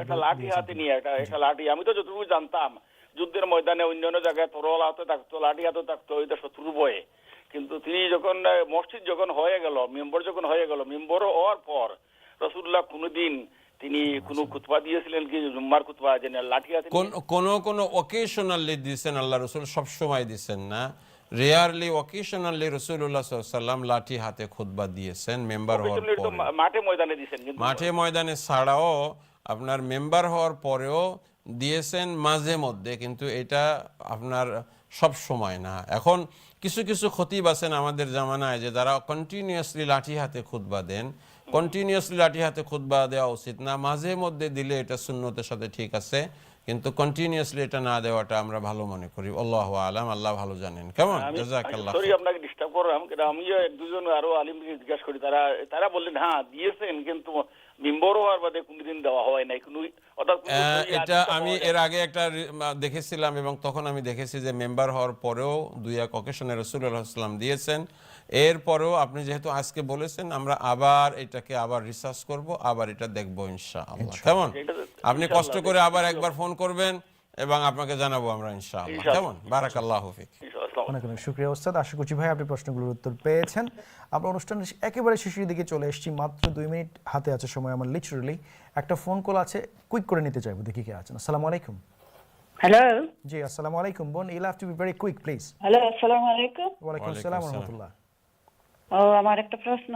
একটা লাঠি হাতে নিয়ে একটা লাঠি, আমি তো যতটুকু জানতাম যুদ্ধের ময়দানে অন্যান্য জায়গায় তরোয়াল হাতে থাকতো, লাঠি হাতে থাকতো, এটা শত্রুর ভয়ে। কিন্তু তিনি যখন মসজিদ যখন হয়ে গেল, মেম্বর যখন হয়ে গেল, মেম্বর হওয়ার পর রাসূলুল্লাহ কোনদিন তিনি কোনো খুতবা দিয়েছিলেন কি জুম্মার খুতবা যে লাঠি হাতে? কোন অকেশনালি দিয়েছেন আল্লাহ রাসূল, সব সময় দিয়েছেন না। রেয়ারলি অকেশনালি রাসূলুল্লাহ সাল্লাল্লাহু আলাইহি ওয়াসাল্লাম লাঠি হাতে খুতবা দিয়েছেন মেম্বার হওয়ার পরে। মাঠে ময়দানে দিয়েছেন, কিন্তু মাঠে ময়দানে ছাড়াও আপনার মেম্বার হওয়ার পরেও দিয়েছেন মাঝে মধ্যে, কিন্তু এটা আপনার সব সময় না। এখন কিছু কিছু খতিব আছেন আমাদের জামানায় যে যারা কন্টিনিউয়াসলি লাঠি হাতে খুতবা দেন। কন্টিনিউয়াসলি লাঠি হাতে খুতবা দেওয়া উচিত না, মাঝে মধ্যে দিলে এটা সুন্নতের সাথে ঠিক আছে, কিন্তু কন্টিনিউয়াসলি এটা না দেওয়াটা আমরা ভালো মনে করি। আল্লাহু আলাম, আল্লাহ ভালো জানেন। কেমন? জাযাকাল্লাহ। সরি আপনাকে ডিস্টার্ব করলাম, কিন্তু আমিও এক দুজন আরো আলিমকে জিজ্ঞাসা করি, তারা বললেন হ্যাঁ দিয়েছেন, কিন্তু মেম্বার হওয়ার বাদে কোনদিন দেওয়া হয় নাই। এটা আমি এর আগে একটা দেখেছিলাম, এবং তখন আমি দেখেছি যে মেম্বার হওয়ার পরেও দুই এক অকেশনে রাসূলুল্লাহ সাল্লাল্লাহু আলাইহি ওয়াসাল্লাম দিয়েছেন। এরপরেও আপনি যেহেতু আজকে বলেছেন, আমরা আবার এটাকে আবার রিসার্চ করব, আবার এটা দেখবো ইনশাআল্লাহ। কেমন? আপনি কষ্ট করে আবার একবার ফোন করবেন এবং আপনাকে জানাবো আমরা ইনশাআল্লাহ। কেমন? বারাকাল্লাহু ফিক। অনেক অনেক শুকরিয়া ওস্তাদ। আশা করছি ভাই আপনি প্রশ্নগুলোর উত্তর পেয়েছেন। আমরা অনুষ্ঠানের একেবারে শেষের দিকে চলে এসেছি, মাত্র 2 মিনিট হাতে আছে সময় আমার, লিটারালি। একটা ফোন কল আছে, কুইক করে নিতে চাইবো, দেখি কে আছেন। আসসালামু আলাইকুম। হ্যালো। জি আসসালামু আলাইকুম বোন, you have to be very quick please. Hello, আসসালামু আলাইকুম। ওয়া আলাইকুম আসসালাম ওয়া রাহমাতুল্লাহ। ও, আমার একটা প্রশ্ন।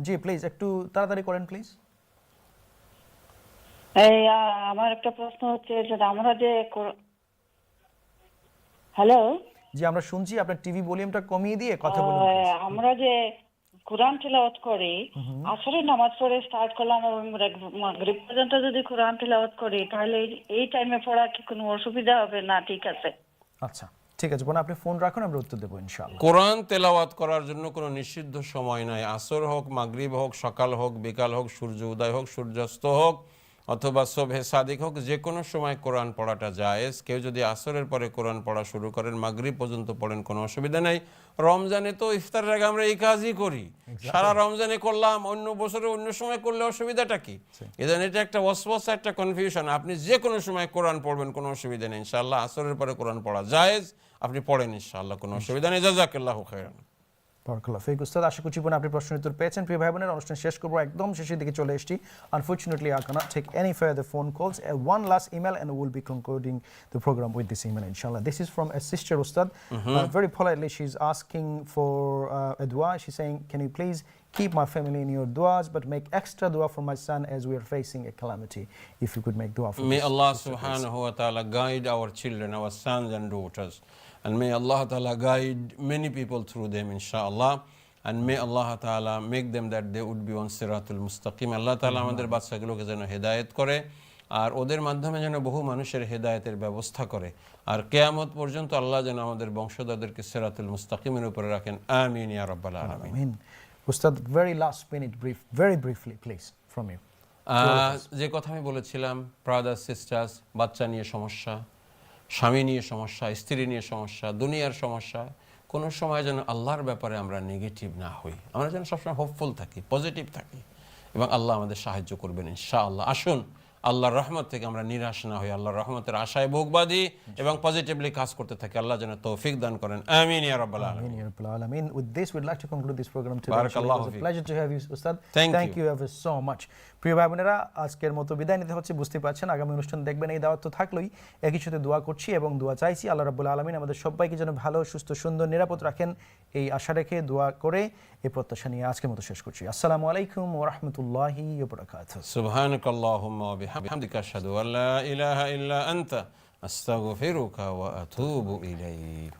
জি প্লিজ একটু তাড়াতাড়ি করেন প্লিজ। এই আমার একটা প্রশ্ন হচ্ছে যে আমরা যে হ্যালো। জি আমরা শুনছি, আপনার টিভি ভলিউমটা কমিয়ে দিয়ে কথা বলুন। আমরা যে কোরআন তেলাওয়াত করি, আসরের নামাজ পড়ে স্টার্ট করলাম এবং মাগরিব পর্যন্ত যদি কোরআন তেলাওয়াত করি, তাহলে এই টাইমে পড়া কি কোনো অসুবিধা হবে না? ঠিক আছে, আচ্ছা ঠিক আছে বোন, আপনি ফোন রাখুন, আমরা উত্তর দেবো ইনশাআল্লাহ। কোরআন তেলাওয়াত করার জন্য কোনো নিষিদ্ধ সময় নাই। আসর হোক, মাগরিব হোক, সকাল হোক, বিকাল হোক, সূর্য উদয় হোক, সূর্যাস্ত হোক, অথবা সুবহে সাদিক হোক, যে কোনো সময় কোরআন পড়াটা জায়েজ। কেউ যদি আসরের পরে কোরআন পড়া শুরু করেন, মাগরিব পর্যন্ত পড়েন, কোনো অসুবিধা নাই। রমজানে তো ইফতারের আগে আমরা এই কাজই করি, সারা রমজানে করলাম, অন্য বছরে অন্য সময় করলে অসুবিধাটা কি? এজন্য এটা একটা ওয়াসওয়াসা, একটা কনফিউশন। আপনি যে কোনো সময় কোরআন পড়বেন, কোনো অসুবিধা নেই ইনশাআল্লাহ। আসরের পরে কোরআন পড়া জায়েজ, আপনি পড়েন ইনশাআল্লাহ, কোনো অসুবিধা নেই। জাযাকাল্লাহু খাইরান। বারাকাল্লাহ ফিক উস্তাদ। আশা করছি বোন আপনি প্রশ্নের উত্তর পেয়েছেন। প্রিয় ভাই বোনেরা, অনুষ্ঠান শেষ করবো, একদম শেষের দিকে চলে এসেছি। Unfortunately, I cannot take any further phone calls. One last email and we'll be concluding the program with this email, inshallah. This is from a sister Ustad. Very politely, she's asking for a dua. She's saying, can you please keep my family in your duas, but make extra dua for my son as we are facing a calamity. If you could make dua for May this Allah sister, subhanahu wa ta'ala guide our children, our sons and daughters. And may Allah ta'ala guide many people through them, inshallah. And may Allah ta'ala make them that they would be on siratul mustaqim. Allah ta'ala আমাদের বাচ্চাগুলোকে যেন হেদায়েত করে, আর ওদের মাধ্যমে যেন বহু মানুষের হেদায়েতের ব্যবস্থা করে, আর কিয়ামত পর্যন্ত আল্লাহ যেন আমাদের বংশধরদেরকে সিরাতুল মুস্তাকিমের উপরে রাখেন। আমিন ইয়া রাব্বাল আলামিন। Ustad, very last minute brief, very briefly please from you. যে কথা আমি বলেছিলাম, ব্রাদার্স সিস্টার্স, বাচ্চা নিয়ে সমস্যা, স্বামী নিয়ে সমস্যা, স্ত্রী নিয়ে সমস্যা, দুনিয়ার সমস্যা, কোনো সময় যেন আল্লাহর ব্যাপারে আমরা নেগেটিভ না হই, আমরা যেন সবসময় হোপফুল থাকি, পজিটিভ থাকি, এবং আল্লাহ আমাদের সাহায্য করবেন ইনশাআল্লাহ। আসুন আল্লাহর রহমত থেকে আমরা নিরাশ না হই, আল্লাহর রহমতের আশায় ভোগবাদী এবং পজিটিভলি কাজ করতে থাকি। আল্লাহ যেন তৌফিক দান করেন, আমিন ইয়া রাব্বাল আলামিন। Amin ya Rabbal Alameen. With this, we'd like to conclude this program today. Barakallahu It was a feek. pleasure to have you, Ustad. Thank you ever so much. প্রিয় ভাই বোনেরা, আজকের মতো বিদায় নিতে হচ্ছে, বুঝতে পারছেন। আগামী অনুষ্ঠান দেখবেন, এই দাওয়াত তো থাকলোই, একই সাথে দোয়া করছি এবং দোয়া চাইছি আল্লাহ রাব্বুল আলামিন আমাদের সবাইকে যেন ভালো, সুস্থ, সুন্দর, নিরাপদ রাখেন, এই আশা রেখে দোয়া করে এই প্রত্যাশা নিয়ে আজকের মতো শেষ করছি। আসসালামু আলাইকুম ওয়া রাহমাতুল্লাহি ওয়া বারাকাতুহু। সুবহানাকাল্লাহুম্মা ওয়া বিহামদিকা আশহাদু আল্লা ইলাহা ইল্লা আনতা আস্তাগফিরুকা ওয়া আতুবু ইলাইক।